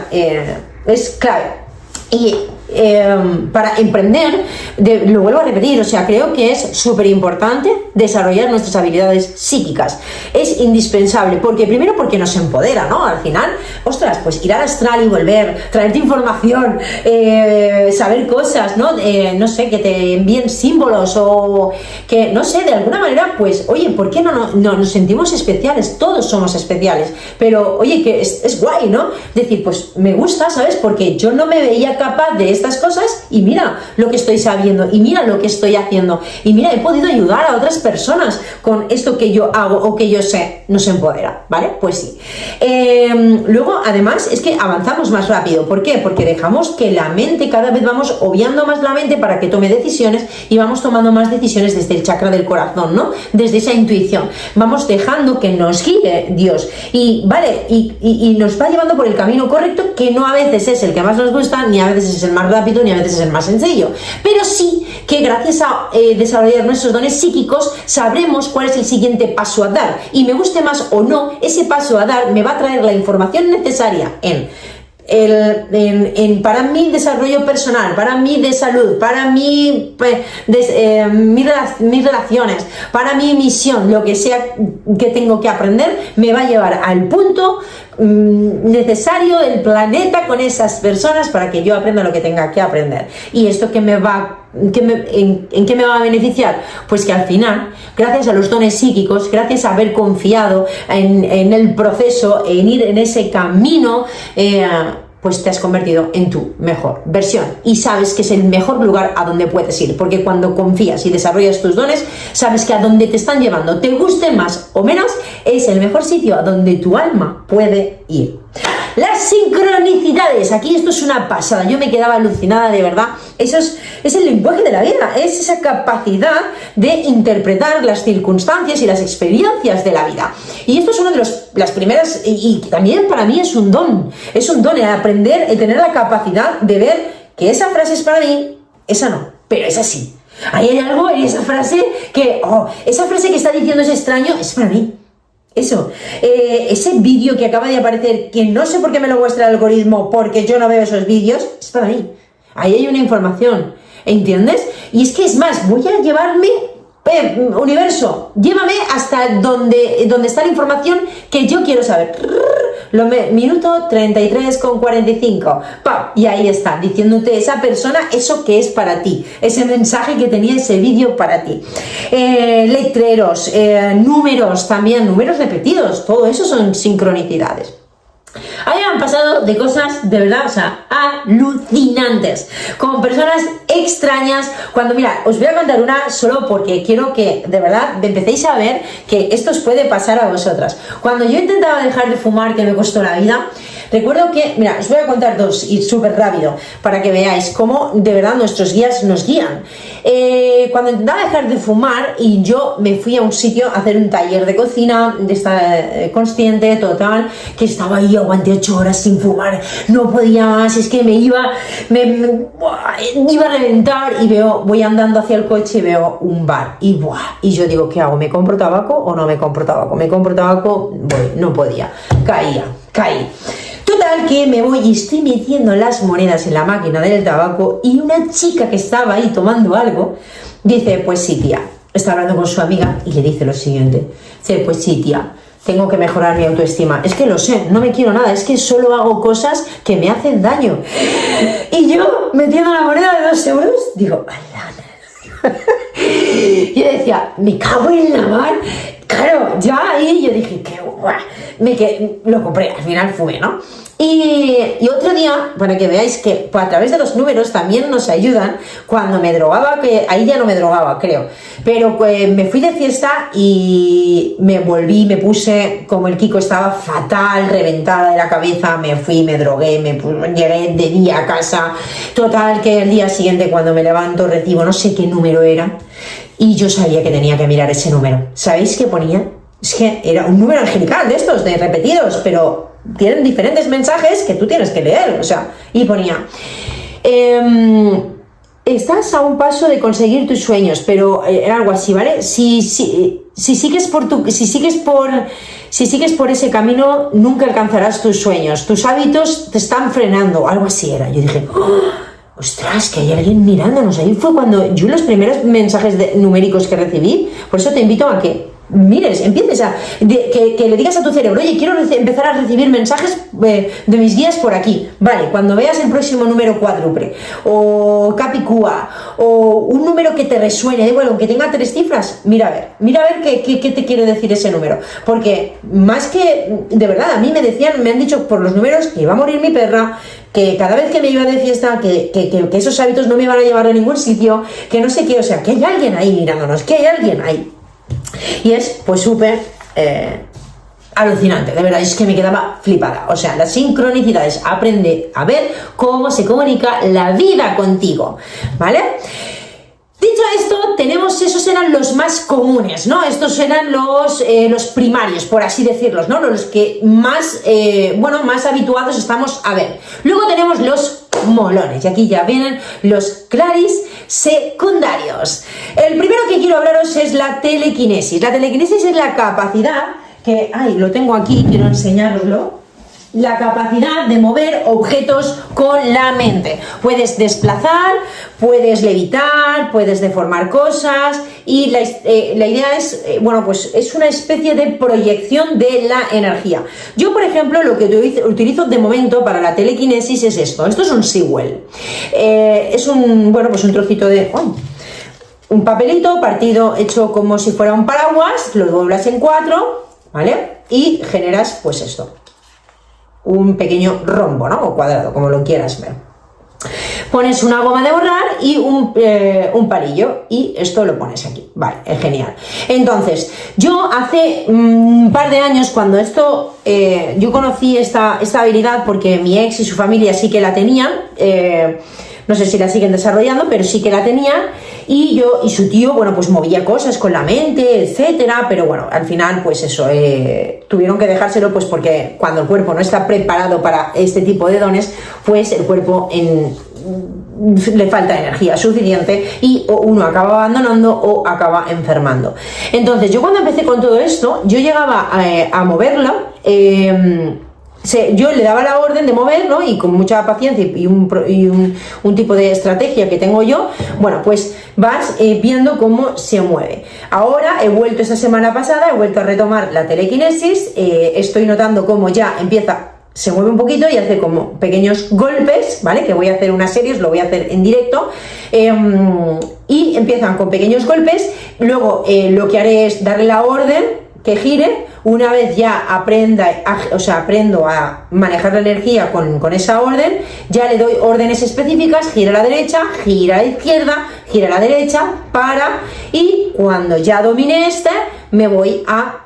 es clave. Y para emprender, lo vuelvo a repetir, o sea, creo que es súper importante desarrollar nuestras habilidades psíquicas. Es indispensable, primero porque nos empodera, ¿no? Al final, ostras, pues ir al astral y volver, traerte información, saber cosas, ¿no? No sé, que te envíen símbolos o que, no sé, de alguna manera, pues, oye, ¿por qué no nos sentimos especiales? Todos somos especiales, pero, oye, que es guay, ¿no? Decir, pues, me gusta, ¿sabes? Porque yo no me veía capaz de estas cosas y mira lo que estoy sabiendo y mira lo que estoy haciendo y mira, he podido ayudar a otras personas con esto que yo hago o que yo sé. Nos empodera, ¿vale? Pues sí. Luego, además, es que avanzamos más rápido. ¿Por qué? Porque dejamos que la mente, cada vez vamos obviando más la mente para que tome decisiones y vamos tomando más decisiones desde el chakra del corazón, ¿no? Desde esa intuición. Vamos dejando que nos guíe Dios y, ¿vale? Y nos va llevando por el camino correcto, que no a veces es el que más nos gusta, ni a veces es el más rápido, ni a veces es el más sencillo, pero sí que gracias a desarrollar nuestros dones psíquicos sabremos cuál es el siguiente paso a dar, y me guste más o no, ese paso a dar me va a traer la información necesaria en para mi desarrollo personal, para mi de salud, para mis relaciones, para mi misión, lo que sea que tengo que aprender, me va a llevar al punto necesario del planeta con esas personas para que yo aprenda lo que tenga que aprender. Y esto que me va ¿en qué me va a beneficiar? Pues que al final, gracias a los dones psíquicos, gracias a haber confiado en el proceso, en ir en ese camino, pues te has convertido en tu mejor versión y sabes que es el mejor lugar a donde puedes ir, porque cuando confías y desarrollas tus dones, sabes que a donde te están llevando, te guste más o menos, es el mejor sitio a donde tu alma puede ir. Las sincronicidades, aquí esto es una pasada, yo me quedaba alucinada, de verdad. Eso es el lenguaje de la vida, es esa capacidad de interpretar las circunstancias y las experiencias de la vida. Y esto es una de las primeras, y también para mí es un don el aprender, el tener la capacidad de ver que esa frase es para mí, esa no, pero esa sí. Ahí hay algo en esa frase que, esa frase que está diciendo ese extraño es para mí. Eso, ese vídeo que acaba de aparecer, que no sé por qué me lo muestra el algoritmo, porque yo no veo esos vídeos, es para mí. Ahí hay una información, ¿entiendes? Y es que es más, voy a llevarme, universo, llévame hasta donde está la información que yo quiero saber. Minuto 33:45, ¡pam! Y ahí está, diciéndote esa persona eso que es para ti, ese mensaje que tenía ese vídeo para ti. Letreros, números también, números repetidos, todo eso son sincronicidades. A mí me han pasado de cosas de verdad, o sea, alucinantes, con personas extrañas. Cuando, mira, os voy a contar una solo porque quiero que de verdad empecéis a ver que esto os puede pasar a vosotras. Cuando yo intentaba dejar de fumar, que me costó la vida, recuerdo que, mira, os voy a contar dos y súper rápido para que veáis cómo de verdad nuestros guías nos guían. Cuando intentaba dejar de fumar y yo me fui a un sitio a hacer un taller de cocina, de estar consciente total, que estaba ahí, aguanté 8 horas sin fumar, no podía más, es que me iba a reventar y voy andando hacia el coche y veo un bar y yo digo, ¿qué hago? ¿Me compro tabaco o no me compro tabaco? Me compro tabaco, no podía, caí. Total, que me voy y estoy metiendo las monedas en la máquina del tabaco y una chica que estaba ahí tomando algo dice, pues sí, tía, está hablando con su amiga y le dice lo siguiente, dice, pues sí, tía, tengo que mejorar mi autoestima, es que lo sé, no me quiero nada, es que solo hago cosas que me hacen daño. Y yo, metiendo la moneda de 2 euros, digo, ¡alá! Y yo decía, me cago en la mar. Claro, ya ahí yo dije, lo compré, al final fumé, ¿no? Y otro día, para que veáis que a través de los números también nos ayudan, cuando me drogaba, que ahí ya no me drogaba, creo, pero me fui de fiesta y me puse, como el Kiko estaba fatal, reventada de la cabeza, me fui, me drogué, llegué de día a casa, total que el día siguiente cuando me levanto recibo no sé qué número era, y yo sabía que tenía que mirar ese número. ¿Sabéis qué ponía? Es que era un número angelical de estos, de repetidos, pero tienen diferentes mensajes que tú tienes que leer, o sea, y ponía, estás a un paso de conseguir tus sueños, pero era algo así, ¿vale? Si sigues por ese camino, nunca alcanzarás tus sueños, tus hábitos te están frenando, algo así era. Yo dije, ostras, que hay alguien mirándonos. Ahí fue cuando yo los primeros mensajes numéricos que recibí, por eso te invito a que mires, empieces que le digas a tu cerebro, oye, quiero empezar a recibir mensajes de mis guías por aquí. Vale, cuando veas el próximo número cuádruple o capicúa o un número que te resuene, bueno, que tenga 3 cifras, mira a ver qué te quiere decir ese número, porque más que, de verdad, a mí me han dicho por los números que iba a morir mi perra, que cada vez que me iba de fiesta, que esos hábitos no me iban a llevar a ningún sitio, que no sé qué, o sea, que hay alguien ahí mirándonos, que hay alguien ahí. Y es pues súper alucinante, de verdad, es que me quedaba flipada. O sea, las sincronicidades, aprende a ver cómo se comunica la vida contigo, ¿vale? Dicho esto, esos eran los más comunes, ¿no? Estos eran los primarios, por así decirlos, ¿no? Los que más habituados estamos a ver. Luego tenemos los molones, y aquí ya vienen los claris secundarios. El primero que quiero hablaros es la telequinesis. La telequinesis es la capacidad que, lo tengo aquí, quiero enseñároslo. la capacidad de mover objetos con la mente. Puedes desplazar, puedes levitar, puedes deformar cosas y la idea es, bueno, pues es una especie de proyección de la energía. Yo, por ejemplo, lo que utilizo de momento para la telequinesis es esto. Esto es un Sewell. Es un, bueno, pues un trocito de... ¡ay! Un papelito partido, hecho como si fuera un paraguas, lo doblas en 4, ¿vale? Y generas, pues esto, un pequeño rombo, ¿no? O cuadrado, como lo quieras ver. Pones una goma de borrar y un palillo y esto lo pones aquí, vale, es genial. Entonces, yo hace un par de años cuando esto, yo conocí esta habilidad porque mi ex y su familia sí que la tenían, no sé si la siguen desarrollando, pero sí que la tenían, y yo y su tío, bueno, pues movía cosas con la mente, etcétera, pero bueno, al final, pues eso, tuvieron que dejárselo, pues porque cuando el cuerpo no está preparado para este tipo de dones, pues el cuerpo le falta energía suficiente y o uno acaba abandonando o acaba enfermando. Entonces, yo cuando empecé con todo esto, yo llegaba a moverlo, yo le daba la orden de moverlo y con mucha paciencia y un tipo de estrategia que tengo yo, bueno, pues vas viendo cómo se mueve. Ahora he vuelto esta semana pasada, he vuelto a retomar la telequinesis, estoy notando cómo ya se mueve un poquito y hace como pequeños golpes, ¿vale? Que voy a hacer una serie, os lo voy a hacer en directo, y empiezan con pequeños golpes, luego lo que haré es darle la orden que gire. Una vez ya aprendo a manejar la energía con esa orden, ya le doy órdenes específicas: gira a la derecha, gira a la izquierda, gira a la derecha, para, y cuando ya domine me voy a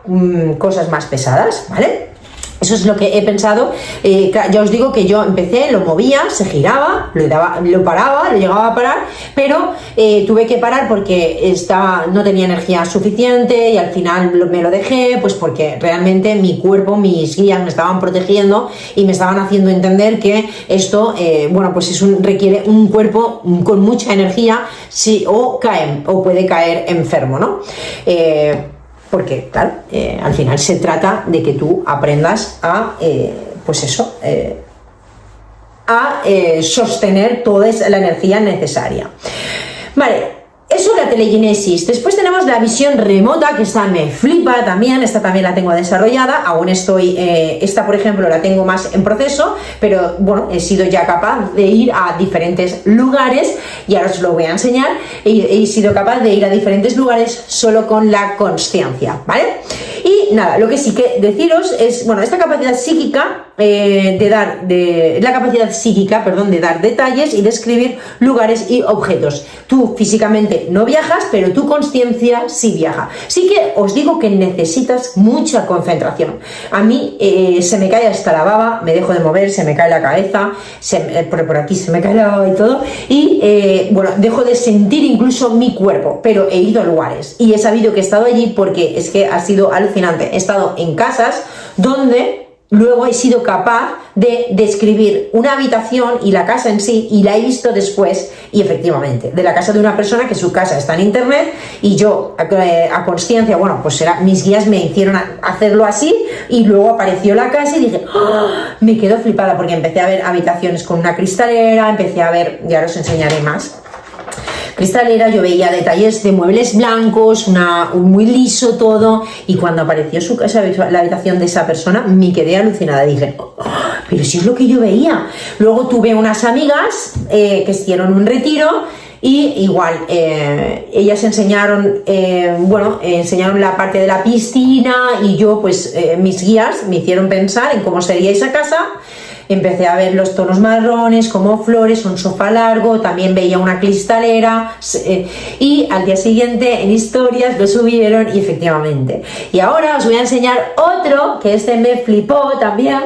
cosas más pesadas, ¿vale? Eso es lo que he pensado. Ya os digo que yo empecé, lo movía, se giraba, lo paraba, lo llegaba a parar, pero tuve que parar porque no tenía energía suficiente y al final me lo dejé, pues porque realmente mi cuerpo, mis guías me estaban protegiendo y me estaban haciendo entender que esto, bueno, pues requiere un cuerpo con mucha energía, sí, o puede caer enfermo, ¿no? Porque, claro, al final se trata de que tú aprendas a, sostener toda la energía necesaria. Vale, eso es la telequinesis. Después tenemos la visión remota, que esta me flipa también, esta también la tengo desarrollada, aún estoy, esta por ejemplo la tengo más en proceso, pero bueno, he sido ya capaz de ir a diferentes lugares y ahora os lo voy a enseñar. He sido capaz de ir a diferentes lugares solo con la consciencia, ¿vale? Y nada, lo que sí que deciros es, bueno, esta capacidad psíquica de dar detalles y describir lugares y objetos. Tú físicamente no viajas, pero tu consciencia sí viaja. Sí que os digo que necesitas mucha concentración. A mí se me cae hasta la baba, me dejo de mover, se me cae la cabeza, por aquí se me cae la baba y todo, y bueno, dejo de sentir incluso mi cuerpo, pero he ido a lugares y he sabido que he estado allí porque es que ha sido alucinante. He estado en casas donde luego he sido capaz de describir una habitación y la casa en sí, y la he visto después, y efectivamente, de la casa de una persona que su casa está en internet, y yo a consciencia, bueno, pues mis guías me hicieron hacerlo así, y luego apareció la casa y dije, ¡oh! Me quedo flipada porque empecé a ver habitaciones con una cristalera, empecé a ver, ya os enseñaré más, cristalera, yo veía detalles de muebles blancos, muy liso todo, y cuando apareció su casa, la habitación de esa persona, me quedé alucinada, dije, oh, pero si es lo que yo veía. Luego tuve unas amigas que hicieron un retiro y igual ellas enseñaron la parte de la piscina, y yo pues mis guías me hicieron pensar en cómo sería esa casa. Empecé a ver los tonos marrones, como flores, un sofá largo, también veía una cristalera, y al día siguiente en historias lo subieron y efectivamente. Y ahora os voy a enseñar otro, que me flipó también.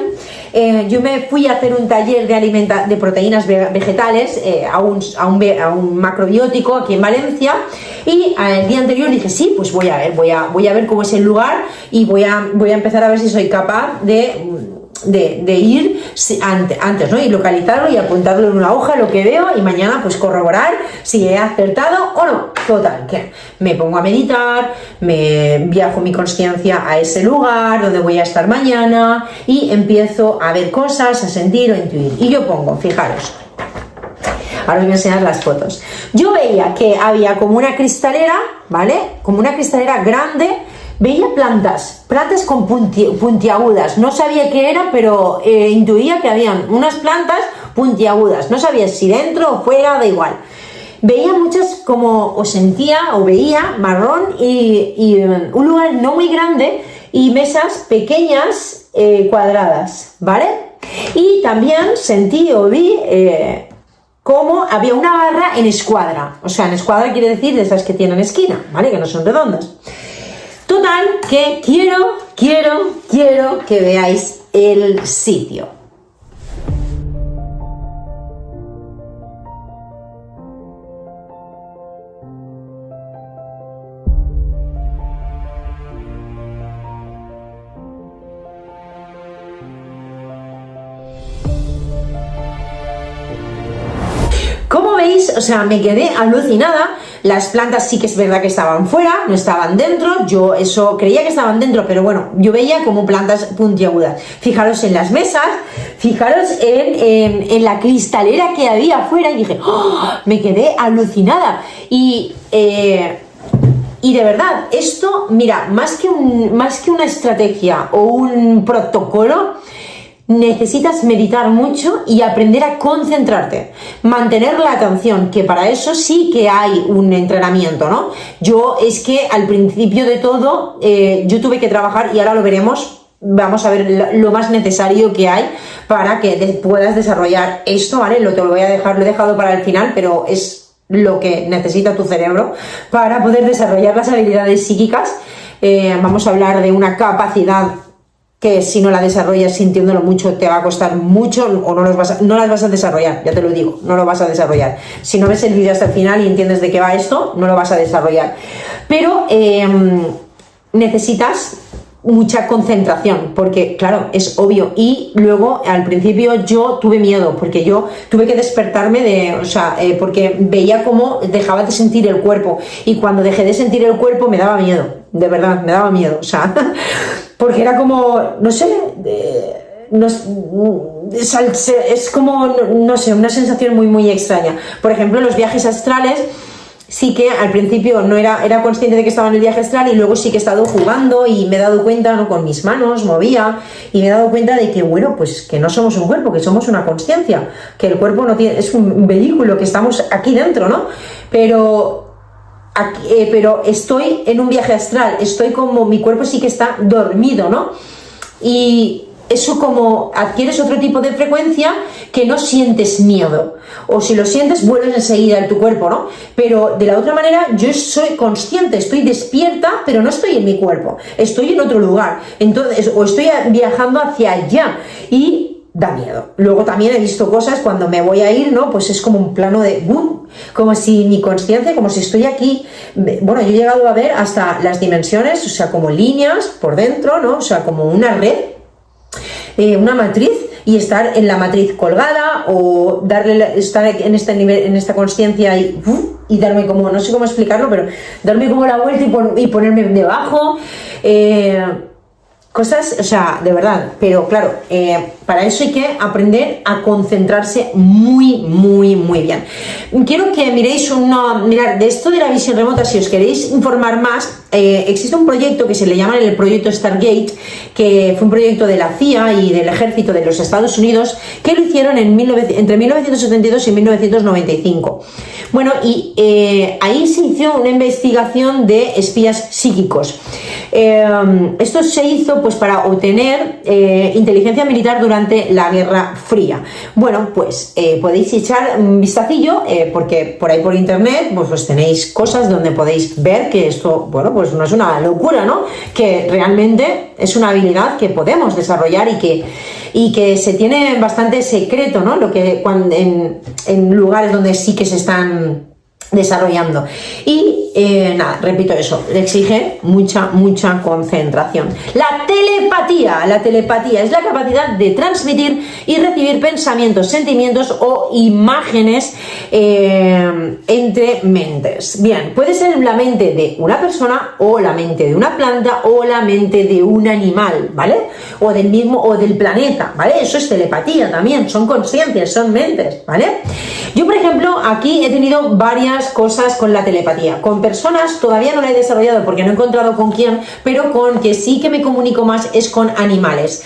Yo me fui a hacer un taller de proteínas vegetales a un macrobiótico aquí en Valencia, y el día anterior dije, sí, pues voy a ver cómo es el lugar, y voy a empezar a ver si soy capaz de de ir antes, ¿no? Y localizarlo y apuntarlo en una hoja lo que veo y mañana pues corroborar si he acertado o no. Total, que me pongo a meditar, me viajo mi consciencia a ese lugar donde voy a estar mañana y empiezo a ver cosas, a sentir o intuir. Y yo pongo, fijaros, ahora os voy a enseñar las fotos. Yo veía que había como una cristalera, ¿vale? Como una cristalera grande. Veía plantas con puntiagudas, no sabía qué era, pero intuía que habían unas plantas puntiagudas, no sabía si dentro o fuera, da igual. Veía muchas o sentía o veía marrón y un lugar no muy grande y mesas pequeñas cuadradas, ¿vale? Y también sentí o vi cómo había una barra en escuadra, o sea, en escuadra quiere decir de esas que tienen esquina, ¿vale? Que no son redondas. Total, que quiero que veáis el sitio. Como veis, o sea, me quedé alucinada. Las plantas sí que es verdad que estaban fuera, no estaban dentro. Yo eso creía que estaban dentro, pero bueno, yo veía como plantas puntiagudas. Fijaros en las mesas, fijaros en la cristalera que había afuera y dije, ¡oh! Me quedé alucinada. Y de verdad, esto, mira, más que una estrategia o un protocolo, necesitas meditar mucho y aprender a concentrarte, mantener la atención, que para eso sí que hay un entrenamiento, ¿no? Yo es que al principio de todo yo tuve que trabajar y ahora lo veremos, vamos a ver lo más necesario que hay para que puedas desarrollar esto, ¿vale? Lo he dejado para el final, pero es lo que necesita tu cerebro para poder desarrollar las habilidades psíquicas. Vamos a hablar de una capacidad que si no la desarrollas sintiéndolo mucho te va a costar mucho o no las vas a desarrollar, ya te lo digo, no lo vas a desarrollar. Si no ves el vídeo hasta el final y entiendes de qué va esto, no lo vas a desarrollar. Pero necesitas mucha concentración, porque claro, es obvio. Y luego al principio yo tuve miedo, porque yo tuve que despertarme porque veía cómo dejaba de sentir el cuerpo, y cuando dejé de sentir el cuerpo me daba miedo, de verdad, me daba miedo, o sea, porque era como, no sé, es como, no sé, una sensación muy muy extraña. Por ejemplo, los viajes astrales, sí que al principio no era consciente de que estaba en el viaje astral, y luego sí que he estado jugando y me he dado cuenta, ¿no? Con mis manos movía y me he dado cuenta de que, bueno, pues que no somos un cuerpo, que somos una consciencia, que el cuerpo no tiene, es un vehículo, que estamos aquí dentro, ¿no? Pero estoy en un viaje astral, estoy como, mi cuerpo sí que está dormido, ¿no? Y eso, como adquieres otro tipo de frecuencia, que no sientes miedo, o si lo sientes vuelves enseguida en tu cuerpo, ¿no? Pero de la otra manera yo soy consciente, estoy despierta, pero no estoy en mi cuerpo, estoy en otro lugar, entonces, o estoy viajando hacia allá y da miedo. Luego también he visto cosas cuando me voy a ir, ¿no? Pues es como un plano de boom, como si mi consciencia, como si estoy aquí. Bueno, yo he llegado a ver hasta las dimensiones, o sea, como líneas por dentro, ¿no? O sea, como una red, una matriz, y estar en la matriz colgada, o estar en este nivel, en esta consciencia y darme como, no sé cómo explicarlo, pero darme como la vuelta y ponerme debajo. Cosas, o sea, de verdad, pero claro, para eso hay que aprender a concentrarse muy, muy, muy bien. Quiero que miréis mirad, de esto de la visión remota, si os queréis informar más, existe un proyecto que se le llama el proyecto Stargate, que fue un proyecto de la CIA y del ejército de los Estados Unidos, que lo hicieron entre 1972 y 1995. Bueno, y ahí se hizo una investigación de espías psíquicos. Esto se hizo pues para obtener inteligencia militar durante la Guerra Fría. Bueno, pues podéis echar un vistacillo, porque por ahí por internet pues tenéis cosas donde podéis ver que esto, bueno, pues no es una locura, ¿no? Que realmente es una habilidad que podemos desarrollar y que se tiene bastante secreto, ¿no? Lo que en lugares donde sí que se están desarrollando. Y nada, repito eso, le exige mucha concentración. La telepatía es la capacidad de transmitir y recibir pensamientos, sentimientos o imágenes entre mentes. Bien, puede ser la mente de una persona o la mente de una planta o la mente de un animal, ¿vale? O del mismo o del planeta, ¿vale? Eso es telepatía también, son conciencias, son mentes, ¿vale? Yo, por ejemplo, aquí he tenido varias cosas con la telepatía. Con personas todavía no la he desarrollado porque no he encontrado con quién, pero con que sí que me comunico más es con animales.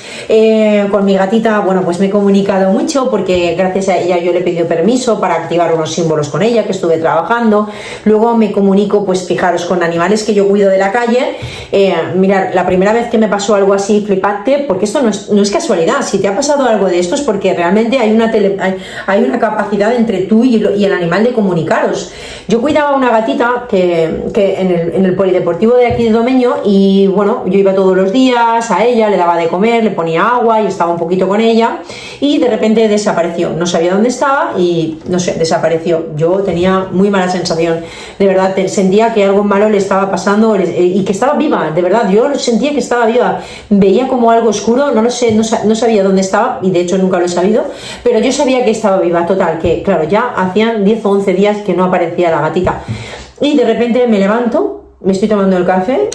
Con mi gatita, bueno, pues me he comunicado mucho porque gracias a ella yo le he pedido permiso para activar unos símbolos con ella que estuve trabajando. Luego me comunico, pues fijaros, con animales que yo cuido de la calle. Mirad, la primera vez que me pasó algo así flipante, porque esto no es casualidad, si te ha pasado algo de esto es porque realmente hay una capacidad entre tú y el animal de comunicaros. Yo cuidaba a una gatita que en el polideportivo de aquí de Domeño, y bueno, yo iba todos los días a ella, le daba de comer, le ponía agua y estaba un poquito con ella, y de repente desapareció, no sabía dónde estaba y no sé, desapareció. Yo tenía muy mala sensación, de verdad, sentía que algo malo le estaba pasando y que estaba viva, de verdad, yo sentía que estaba viva, veía como algo oscuro, no lo sé, no sabía dónde estaba, y de hecho nunca lo he sabido, pero yo sabía que estaba viva, total, que claro, ya hacían 10 o 11 días que no aparecía la gatita, y de repente me levanto, me estoy tomando el café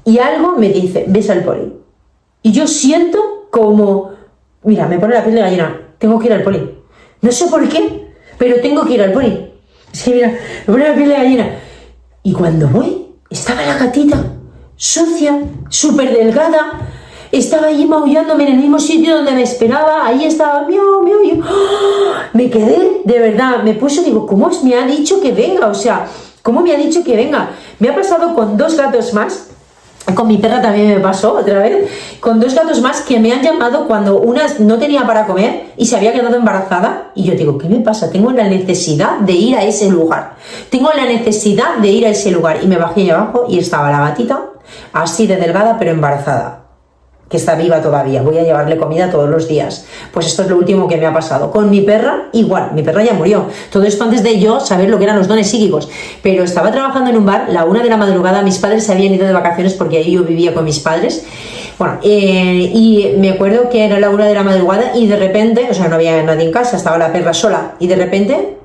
y algo me dice, ves al poli, y yo siento como, mira, me pone la piel de gallina, tengo que ir al poli, no sé por qué, pero tengo que ir al poli, es que mira, me pone la piel de gallina, y cuando voy, estaba la gatita, sucia, súper delgada, estaba allí maullándome en el mismo sitio donde me esperaba, ahí estaba, miau, miau, yo, ¡oh! Me quedé, de verdad, me puse, digo, ¿cómo me ha dicho que venga? O sea, ¿cómo me ha dicho que venga? Me ha pasado con 2 gatos más, con mi perra también me pasó otra vez, con 2 gatos más que me han llamado cuando una no tenía para comer y se había quedado embarazada, y yo digo, ¿qué me pasa? Tengo la necesidad de ir a ese lugar, y me bajé ahí abajo y estaba la gatita, así de delgada pero embarazada, que está viva todavía, voy a llevarle comida todos los días. Pues esto es lo último que me ha pasado. Con mi perra, igual, mi perra ya murió. Todo esto antes de yo saber lo que eran los dones psíquicos. Pero estaba trabajando en un bar, la 1 de la madrugada, mis padres se habían ido de vacaciones porque ahí yo vivía con mis padres. Bueno, y me acuerdo que era la 1 de la madrugada y de repente, o sea, no había nadie en casa, estaba la perra sola, y de repente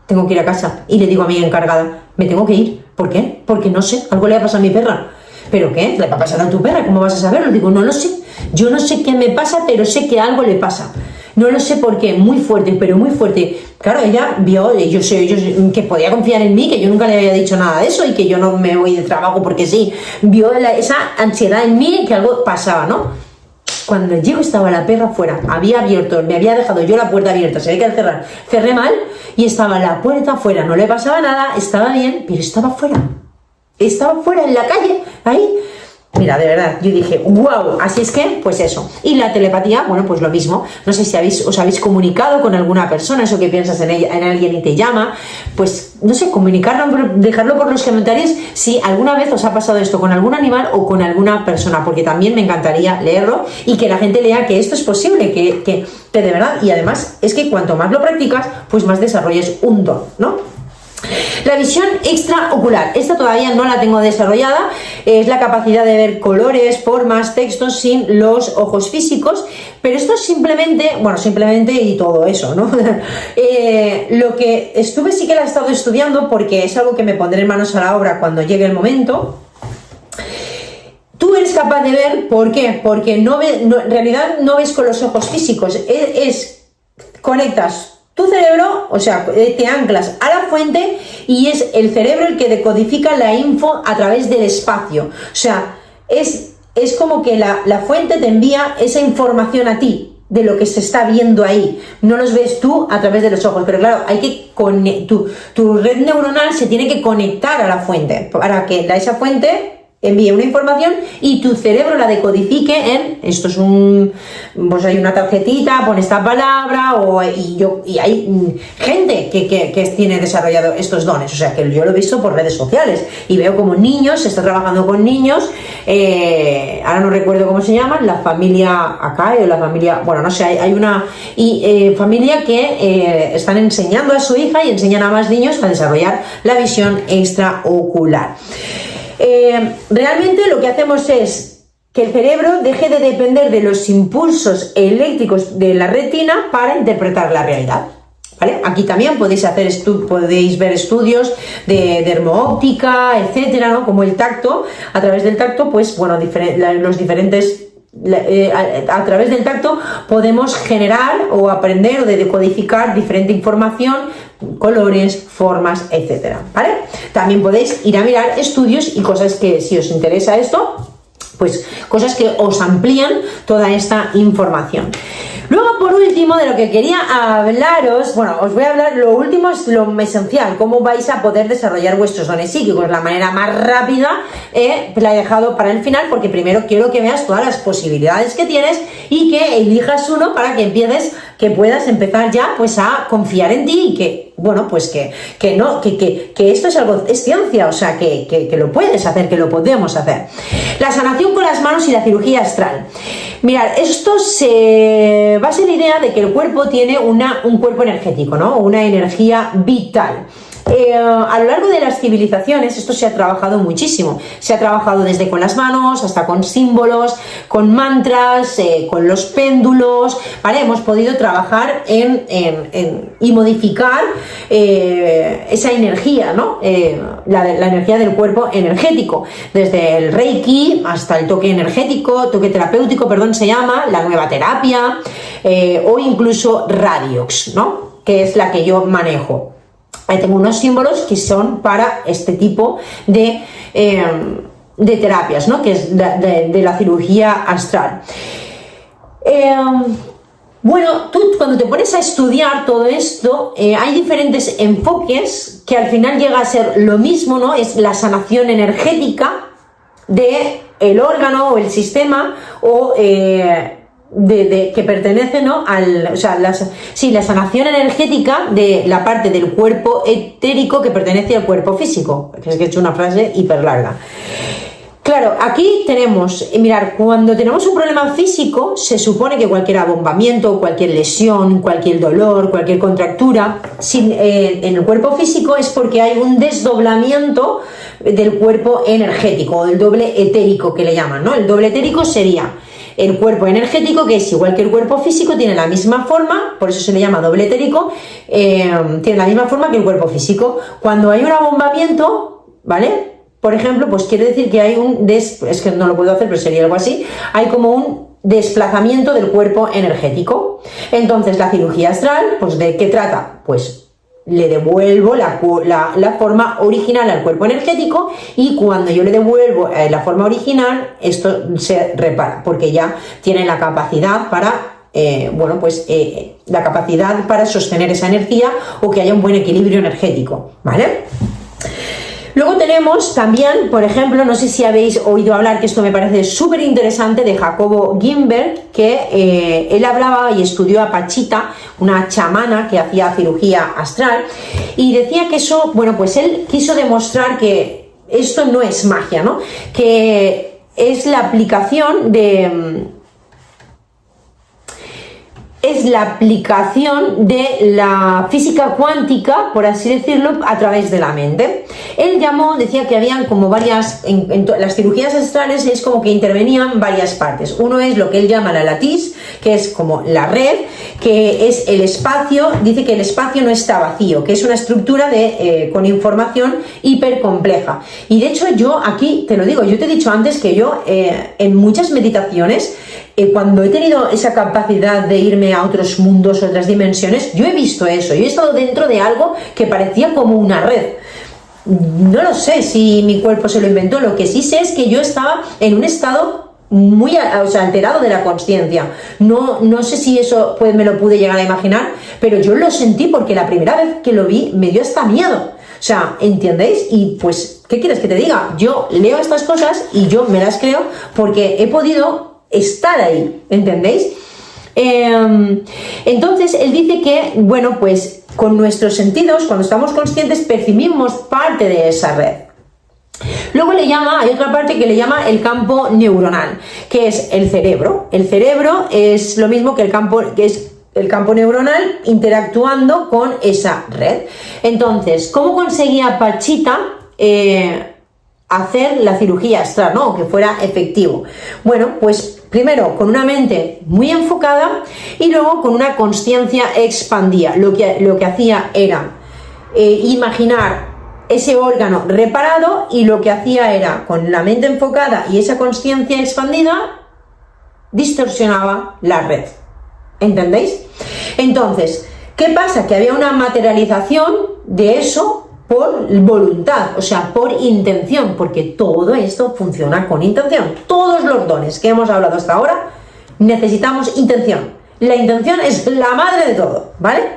tengo que ir a casa. Y le digo a mi encargada, me tengo que ir. ¿Por qué? Porque no sé, algo le ha pasado a mi perra. ¿Pero qué? ¿Le va a pasar a tu perra? ¿Cómo vas a saberlo? Digo, no lo sé. Yo no sé qué me pasa, pero sé que algo le pasa. No lo sé por qué, muy fuerte, pero muy fuerte. Claro, ella vio, yo sé que podía confiar en mí, que yo nunca le había dicho nada de eso y que yo no me voy de trabajo porque sí. Vio esa ansiedad en mí, que algo pasaba, ¿no? Cuando llego estaba la perra fuera, había abierto, me había dejado yo la puerta abierta, se ve que al cerrar, cerré mal y estaba la puerta fuera, no le pasaba nada, estaba bien, pero estaba fuera en la calle, ahí. Mira, de verdad, yo dije, wow, así es que, pues eso. Y la telepatía, bueno, pues lo mismo. No sé si os habéis comunicado con alguna persona, eso que piensas en alguien y te llama, pues, no sé, comunicarlo, dejarlo por los comentarios si alguna vez os ha pasado esto con algún animal o con alguna persona, porque también me encantaría leerlo y que la gente lea que esto es posible, que de verdad, y además es que cuanto más lo practicas, pues más desarrolles un don, ¿no? La visión extraocular, esta todavía no la tengo desarrollada, es la capacidad de ver colores, formas, textos sin los ojos físicos, pero esto es simplemente y todo eso, ¿no? Lo que estuve sí que la he estado estudiando porque es algo que me pondré en manos a la obra cuando llegue el momento. Tú eres capaz de ver, ¿por qué? Porque en realidad no ves con los ojos físicos, conectas tu cerebro, o sea, te anclas a la fuente y es el cerebro el que decodifica la info a través del espacio. O sea, es como que la fuente te envía esa información a ti de lo que se está viendo ahí. No los ves tú a través de los ojos, pero claro, hay que tu red neuronal se tiene que conectar a la fuente para que esa fuente envíe una información y tu cerebro la decodifique en, esto es pues hay una tarjetita, pone esta palabra, y hay gente que tiene desarrollado estos dones, o sea que yo lo he visto por redes sociales y veo como niños, se está trabajando con niños, ahora no recuerdo cómo se llaman, la familia Akai o la familia, bueno, no sé, hay una familia que están enseñando a su hija y enseñan a más niños a desarrollar la visión extraocular. Realmente lo que hacemos es que el cerebro deje de depender de los impulsos eléctricos de la retina para interpretar la realidad, ¿vale? Aquí también podéis ver estudios de dermoóptica, etcétera, ¿no? Como el tacto, a través del tacto, pues bueno, a través del tacto podemos generar o aprender o de decodificar diferente información, colores, formas, etcétera, ¿vale? También podéis ir a mirar estudios y cosas que, si os interesa esto, pues cosas que os amplían toda esta información. Luego, por último, de lo que quería hablaros, bueno, os voy a hablar, lo último es lo esencial, cómo vais a poder desarrollar vuestros dones psíquicos. La manera más rápida la he dejado para el final, porque primero quiero que veas todas las posibilidades que tienes y que elijas uno para que puedas empezar ya pues a confiar en ti y que, bueno, pues que esto es algo, es ciencia, o sea, que lo puedes hacer, que lo podemos hacer. La sanación con las manos y la cirugía astral. Mirad, esto se basa en la idea de que el cuerpo tiene un cuerpo energético, ¿no? Una energía vital. A lo largo de las civilizaciones esto se ha trabajado muchísimo, se ha trabajado desde con las manos hasta con símbolos, con mantras, con los péndulos, ¿vale? Hemos podido trabajar y modificar esa energía, ¿no? La energía del cuerpo energético, desde el Reiki hasta el toque terapéutico, se llama, la nueva terapia, o incluso Radiox, ¿no? Que es la que yo manejo. Ahí tengo unos símbolos que son para este tipo de terapias, ¿no? Que es de la cirugía astral. Bueno, tú cuando te pones a estudiar todo esto, hay diferentes enfoques que al final llega a ser lo mismo, ¿no? Es la sanación energética del órgano o el sistema o que pertenece, ¿no? La sanación energética de la parte del cuerpo etérico que pertenece al cuerpo físico. Es que he hecho una frase hiper larga. Claro, aquí tenemos, mirar, cuando tenemos un problema físico, se supone que cualquier abombamiento, cualquier lesión, cualquier dolor, cualquier contractura en el cuerpo físico es porque hay un desdoblamiento del cuerpo energético, o el doble etérico que le llaman, ¿no? El doble etérico sería el cuerpo energético, que es igual que el cuerpo físico, tiene la misma forma, por eso se le llama doble etérico, tiene la misma forma que el cuerpo físico. Cuando hay un abombamiento, ¿vale? Por ejemplo, pues quiere decir que hay es que no lo puedo hacer, pero sería algo así, hay como un desplazamiento del cuerpo energético. Entonces, la cirugía astral, pues ¿de qué trata? Pues le devuelvo la forma original al cuerpo energético, y cuando yo le devuelvo la forma original, esto se repara, porque ya tiene la capacidad para la capacidad para sostener esa energía o que haya un buen equilibrio energético, ¿vale? Luego tenemos también, por ejemplo, no sé si habéis oído hablar, que esto me parece súper interesante, de Jacobo Gimberg, que él hablaba y estudió a Pachita, una chamana que hacía cirugía astral, y decía que eso, bueno, pues él quiso demostrar que esto no es magia, ¿no? Que es la aplicación de la física cuántica, por así decirlo, a través de la mente. Él decía que habían como varias, las cirugías astrales es como que intervenían varias partes. Uno es lo que él llama la latiz, que es como la red, que es el espacio, dice que el espacio no está vacío, que es una estructura con información hiper compleja. Y de hecho yo aquí te lo digo, yo te he dicho antes que yo en muchas meditaciones, cuando he tenido esa capacidad de irme a otros mundos, otras dimensiones, yo he visto eso, yo he estado dentro de algo que parecía como una red. No lo sé si mi cuerpo se lo inventó, lo que sí sé es que yo estaba en un estado muy alterado de la consciencia. No sé si eso me lo pude llegar a imaginar, pero yo lo sentí porque la primera vez que lo vi me dio hasta miedo. O sea, ¿entendéis? Y pues ¿Qué quieres que te diga? Yo leo estas cosas y yo me las creo porque he podido estar ahí, ¿entendéis? Entonces él dice que, bueno, pues con nuestros sentidos, cuando estamos conscientes, percibimos parte de esa red. Luego hay otra parte que le llama el campo neuronal, que es el cerebro. El cerebro es lo mismo que el campo neuronal interactuando con esa red. Entonces, ¿cómo conseguía Pachita hacer la cirugía astral, ¿no? Que fuera efectivo? Bueno, pues primero con una mente muy enfocada y luego con una consciencia expandida. Lo que hacía era imaginar ese órgano reparado, y lo que hacía era, con la mente enfocada y esa consciencia expandida, distorsionaba la red. ¿Entendéis? Entonces, ¿qué pasa? Que había una materialización de eso por voluntad, o sea, por intención, porque todo esto funciona con intención. Todos los dones que hemos hablado hasta ahora necesitamos intención. La intención es la madre de todo, ¿vale?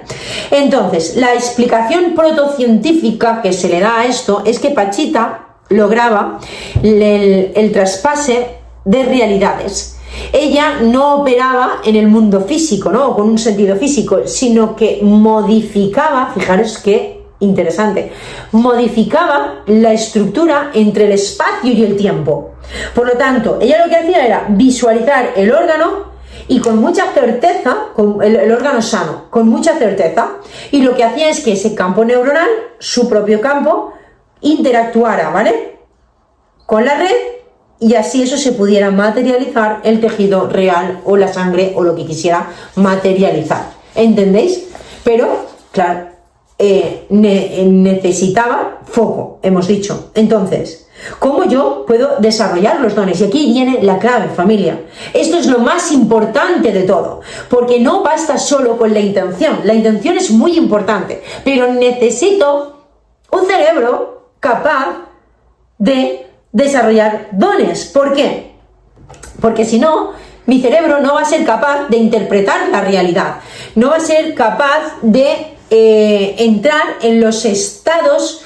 Entonces, la explicación protocientífica que se le da a esto es que Pachita lograba el traspase de realidades. Ella no operaba en el mundo físico, ¿no? Con un sentido físico, sino que modificaba, fijaros qué interesante, modificaba la estructura entre el espacio y el tiempo. Por lo tanto, ella lo que hacía era visualizar el órgano y con mucha certeza, con el órgano sano, con mucha certeza, y lo que hacía es que ese campo neuronal, su propio campo, interactuara, ¿vale?, con la red, y así eso se pudiera materializar el tejido real o la sangre o lo que quisiera materializar. ¿Entendéis? Pero, claro, necesitaba foco, hemos dicho. Entonces, ¿cómo yo puedo desarrollar los dones? Y aquí viene la clave, familia. Esto es lo más importante de todo, porque no basta solo con la intención. La intención es muy importante, pero necesito un cerebro capaz de desarrollar dones. ¿Por qué? Porque si no, mi cerebro no va a ser capaz de interpretar la realidad, no va a ser capaz de entrar en los estados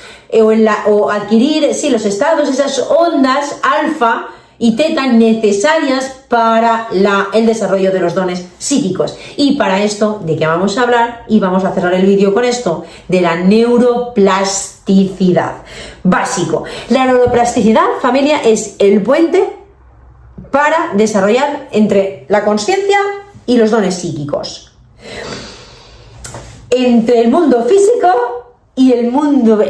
o adquirir, sí, los estados, esas ondas alfa y teta necesarias para el desarrollo de los dones psíquicos. Y para esto, ¿de qué vamos a hablar? Y vamos a cerrar el vídeo con esto, de la neuroplasticidad. Básico. La neuroplasticidad, familia, es el puente para desarrollar entre la consciencia y los dones psíquicos. Entre el mundo físico y el mundo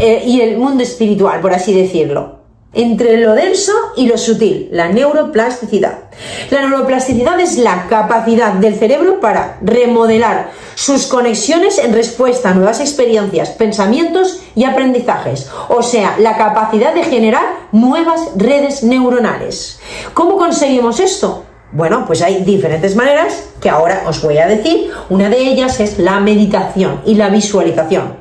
espiritual, por así decirlo. Entre lo denso y lo sutil, la neuroplasticidad. La neuroplasticidad es la capacidad del cerebro para remodelar sus conexiones en respuesta a nuevas experiencias, pensamientos y aprendizajes. O sea, la capacidad de generar nuevas redes neuronales. ¿Cómo conseguimos esto? Bueno, pues hay diferentes maneras que ahora os voy a decir. Una de ellas es la meditación y la visualización.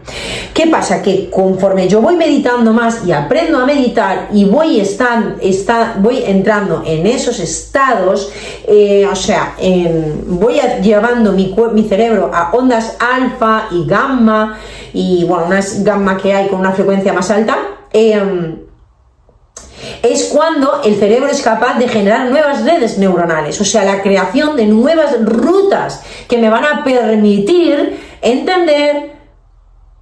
¿Qué pasa? Que conforme yo voy meditando más y aprendo a meditar y voy entrando en esos estados, voy llevando mi cerebro a ondas alfa y gamma, y bueno, unas gamma que hay con una frecuencia más alta, es cuando el cerebro es capaz de generar nuevas redes neuronales, o sea, la creación de nuevas rutas que me van a permitir entender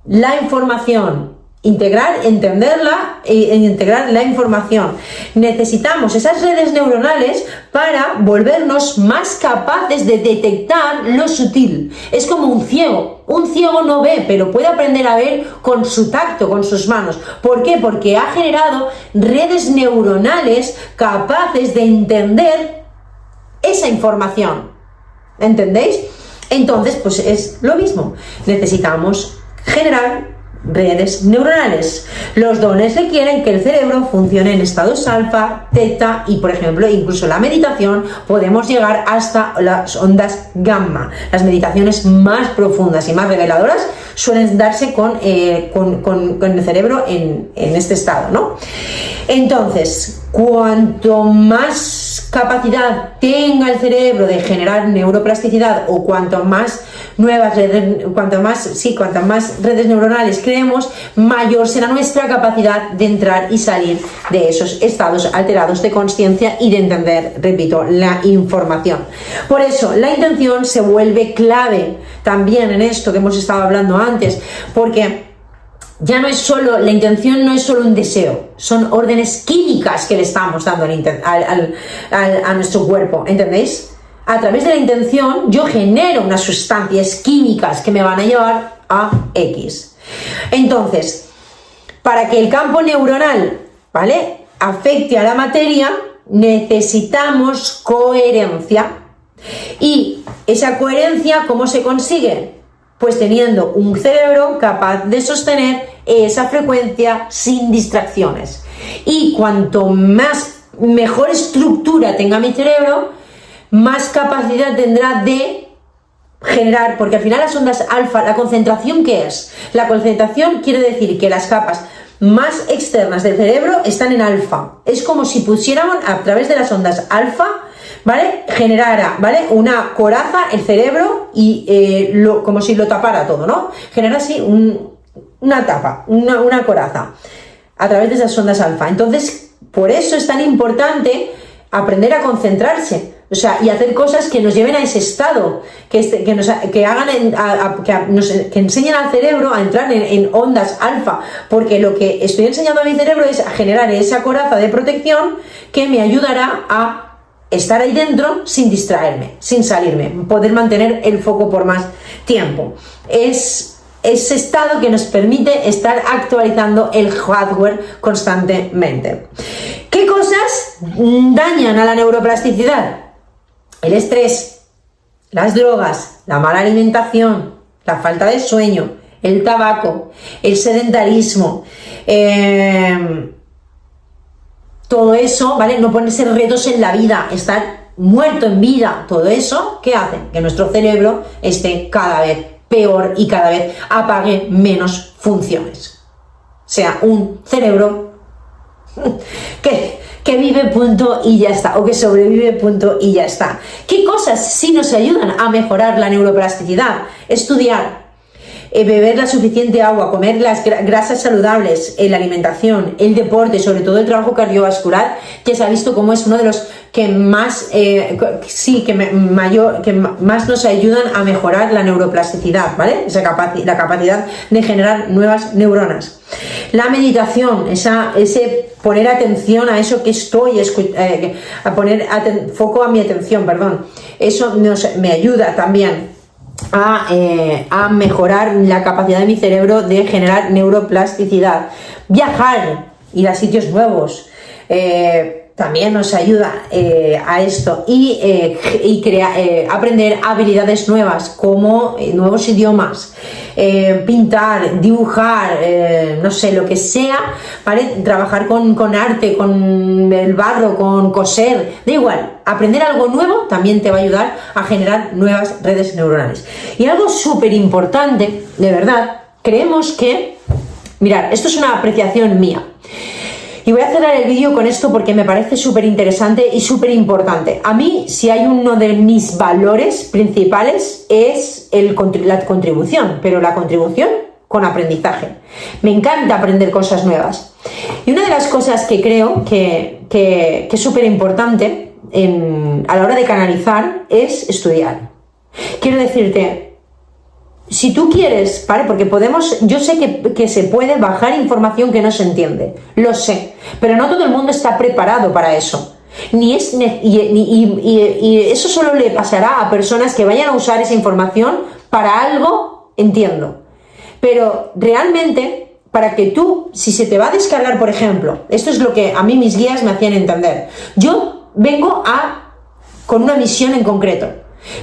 la información, entenderla e integrar la información. Necesitamos esas redes neuronales para volvernos más capaces de detectar lo sutil. Es como un ciego. Un ciego no ve, pero puede aprender a ver con su tacto, con sus manos. ¿Por qué? Porque ha generado redes neuronales capaces de entender esa información. ¿Entendéis? Entonces, pues es lo mismo. Necesitamos generar redes neuronales. Los dones requieren que el cerebro funcione en estados alfa, teta y, por ejemplo, incluso la meditación podemos llegar hasta las ondas gamma. Las meditaciones más profundas y más reveladoras suelen darse con el cerebro en este estado, ¿no? Entonces, cuanto más capacidad tenga el cerebro de generar neuroplasticidad, o cuanto más redes neuronales creemos, mayor será nuestra capacidad de entrar y salir de esos estados alterados de consciencia y de entender, repito, la información. Por eso la intención se vuelve clave también en esto que hemos estado hablando antes, porque ya no es solo, la intención no es solo un deseo, son órdenes químicas que le estamos dando a nuestro cuerpo, ¿entendéis? A través de la intención yo genero unas sustancias químicas que me van a llevar a X. Entonces, para que el campo neuronal, ¿vale?, afecte a la materia, necesitamos coherencia. Y esa coherencia, ¿cómo se consigue? Pues teniendo un cerebro capaz de sostener esa frecuencia sin distracciones. Y cuanto mejor estructura tenga mi cerebro, más capacidad tendrá de generar, porque al final las ondas alfa, la concentración, ¿qué es? La concentración quiere decir que las capas más externas del cerebro están en alfa. Es como si pusiéramos a través de las ondas alfa, ¿vale?, generara, ¿vale?, una coraza el cerebro y como si lo tapara todo, ¿no? Genera así una tapa, una coraza a través de esas ondas alfa. Entonces, por eso es tan importante aprender a concentrarse, o sea, y hacer cosas que nos lleven a ese estado, que enseñen al cerebro a entrar en ondas alfa, porque lo que estoy enseñando a mi cerebro es a generar esa coraza de protección que me ayudará a estar ahí dentro sin distraerme, sin salirme, poder mantener el foco por más tiempo. Es ese estado que nos permite estar actualizando el hardware constantemente. ¿Qué cosas dañan a la neuroplasticidad? El estrés, las drogas, la mala alimentación, la falta de sueño, el tabaco, el sedentarismo, todo eso, ¿vale? No ponerse retos en la vida, estar muerto en vida, todo eso, ¿qué hace? Que nuestro cerebro esté cada vez peor y cada vez apague menos funciones. O sea, un cerebro que vive, punto, y ya está, o que sobrevive, punto, y ya está. ¿Qué cosas sí nos ayudan a mejorar la neuroplasticidad? Estudiar, beber la suficiente agua, comer las grasas saludables, la alimentación, el deporte, sobre todo el trabajo cardiovascular, que se ha visto como es uno de los que más, más nos ayudan a mejorar la neuroplasticidad, ¿vale? La capacidad de generar nuevas neuronas. La meditación, ese poner atención a eso que estoy, a poner foco a mi atención, perdón, eso me ayuda también a mejorar la capacidad de mi cerebro de generar neuroplasticidad. Viajar, ir a sitios nuevos, también nos ayuda a esto, y aprender habilidades nuevas como nuevos idiomas, pintar, dibujar, no sé, lo que sea, ¿vale? Trabajar con arte, con el barro, con coser, da igual, aprender algo nuevo también te va a ayudar a generar nuevas redes neuronales. Y algo súper importante, de verdad, creemos que, mirad, esto es una apreciación mía, y voy a cerrar el vídeo con esto porque me parece súper interesante y súper importante. A mí, si hay uno de mis valores principales, es la contribución, pero la contribución con aprendizaje. Me encanta aprender cosas nuevas. Y una de las cosas que creo que es súper importante a la hora de canalizar es estudiar. Quiero decirte, si tú quieres, ¿vale? Porque yo sé que se puede bajar información que no se entiende, lo sé, pero no todo el mundo está preparado para eso. Y eso solo le pasará a personas que vayan a usar esa información para algo, entiendo. Pero realmente, para que tú, si se te va a descargar, por ejemplo, esto es lo que a mí mis guías me hacían entender. Yo vengo con una misión en concreto,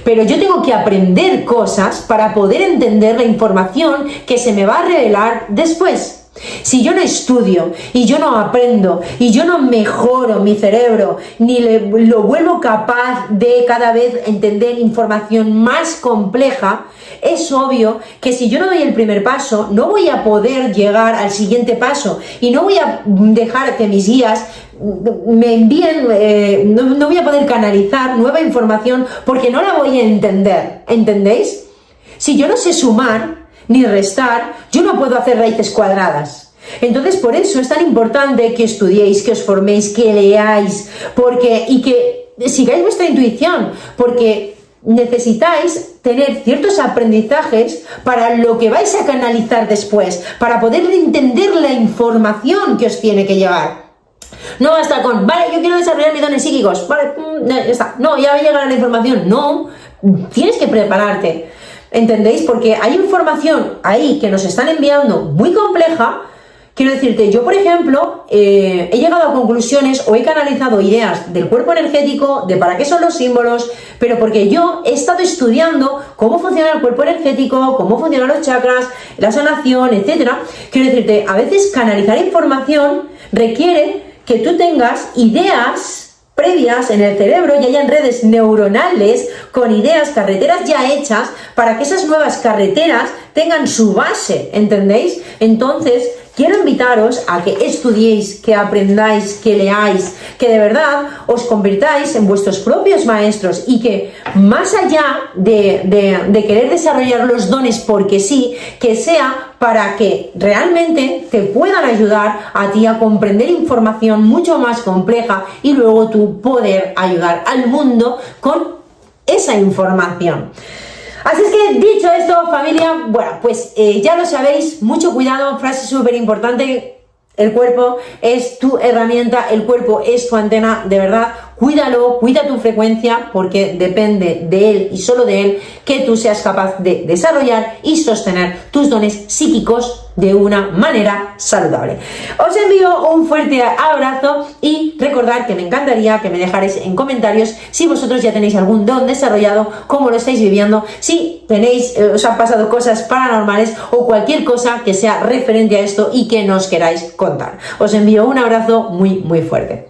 pero yo tengo que aprender cosas para poder entender la información que se me va a revelar después. Si yo no estudio y yo no aprendo y yo no mejoro mi cerebro ni lo vuelvo capaz de cada vez entender información más compleja, es obvio que si yo no doy el primer paso no voy a poder llegar al siguiente paso, y no voy a dejar que mis guías me envíen, no voy a poder canalizar nueva información porque no la voy a entender, ¿entendéis? Si yo no sé sumar ni restar, yo no puedo hacer raíces cuadradas. Entonces, por eso es tan importante que estudiéis, que os forméis, que leáis, y que sigáis vuestra intuición, porque necesitáis tener ciertos aprendizajes para lo que vais a canalizar después, para poder entender la información que os tiene que llevar. No basta con, vale, yo quiero desarrollar mis dones psíquicos, vale, ya está, no, ya va a llegar la información, no, tienes que prepararte, ¿entendéis? Porque hay información ahí que nos están enviando muy compleja. Quiero decirte, yo por ejemplo, he llegado a conclusiones o he canalizado ideas del cuerpo energético, de para qué son los símbolos, pero porque yo he estado estudiando cómo funciona el cuerpo energético, cómo funcionan los chakras, la sanación, etcétera. Quiero decirte, a veces canalizar información requiere que tú tengas ideas previas en el cerebro y hayan redes neuronales con ideas, carreteras ya hechas para que esas nuevas carreteras tengan su base, ¿entendéis? Entonces, quiero invitaros a que estudiéis, que aprendáis, que leáis, que de verdad os convirtáis en vuestros propios maestros y que más allá de querer desarrollar los dones porque sí, que sea para que realmente te puedan ayudar a ti a comprender información mucho más compleja y luego tú poder ayudar al mundo con esa información. Así es que, dicho esto, familia, bueno, pues ya lo sabéis, mucho cuidado, frase súper importante, el cuerpo es tu herramienta, el cuerpo es tu antena, de verdad, cuídalo, cuida tu frecuencia, porque depende de él y solo de él que tú seas capaz de desarrollar y sostener tus dones psíquicos de una manera saludable. Os envío un fuerte abrazo y recordad que me encantaría que me dejarais en comentarios si vosotros ya tenéis algún don desarrollado, cómo lo estáis viviendo, si tenéis, os han pasado cosas paranormales o cualquier cosa que sea referente a esto y que nos queráis contar. Os envío un abrazo muy, muy fuerte.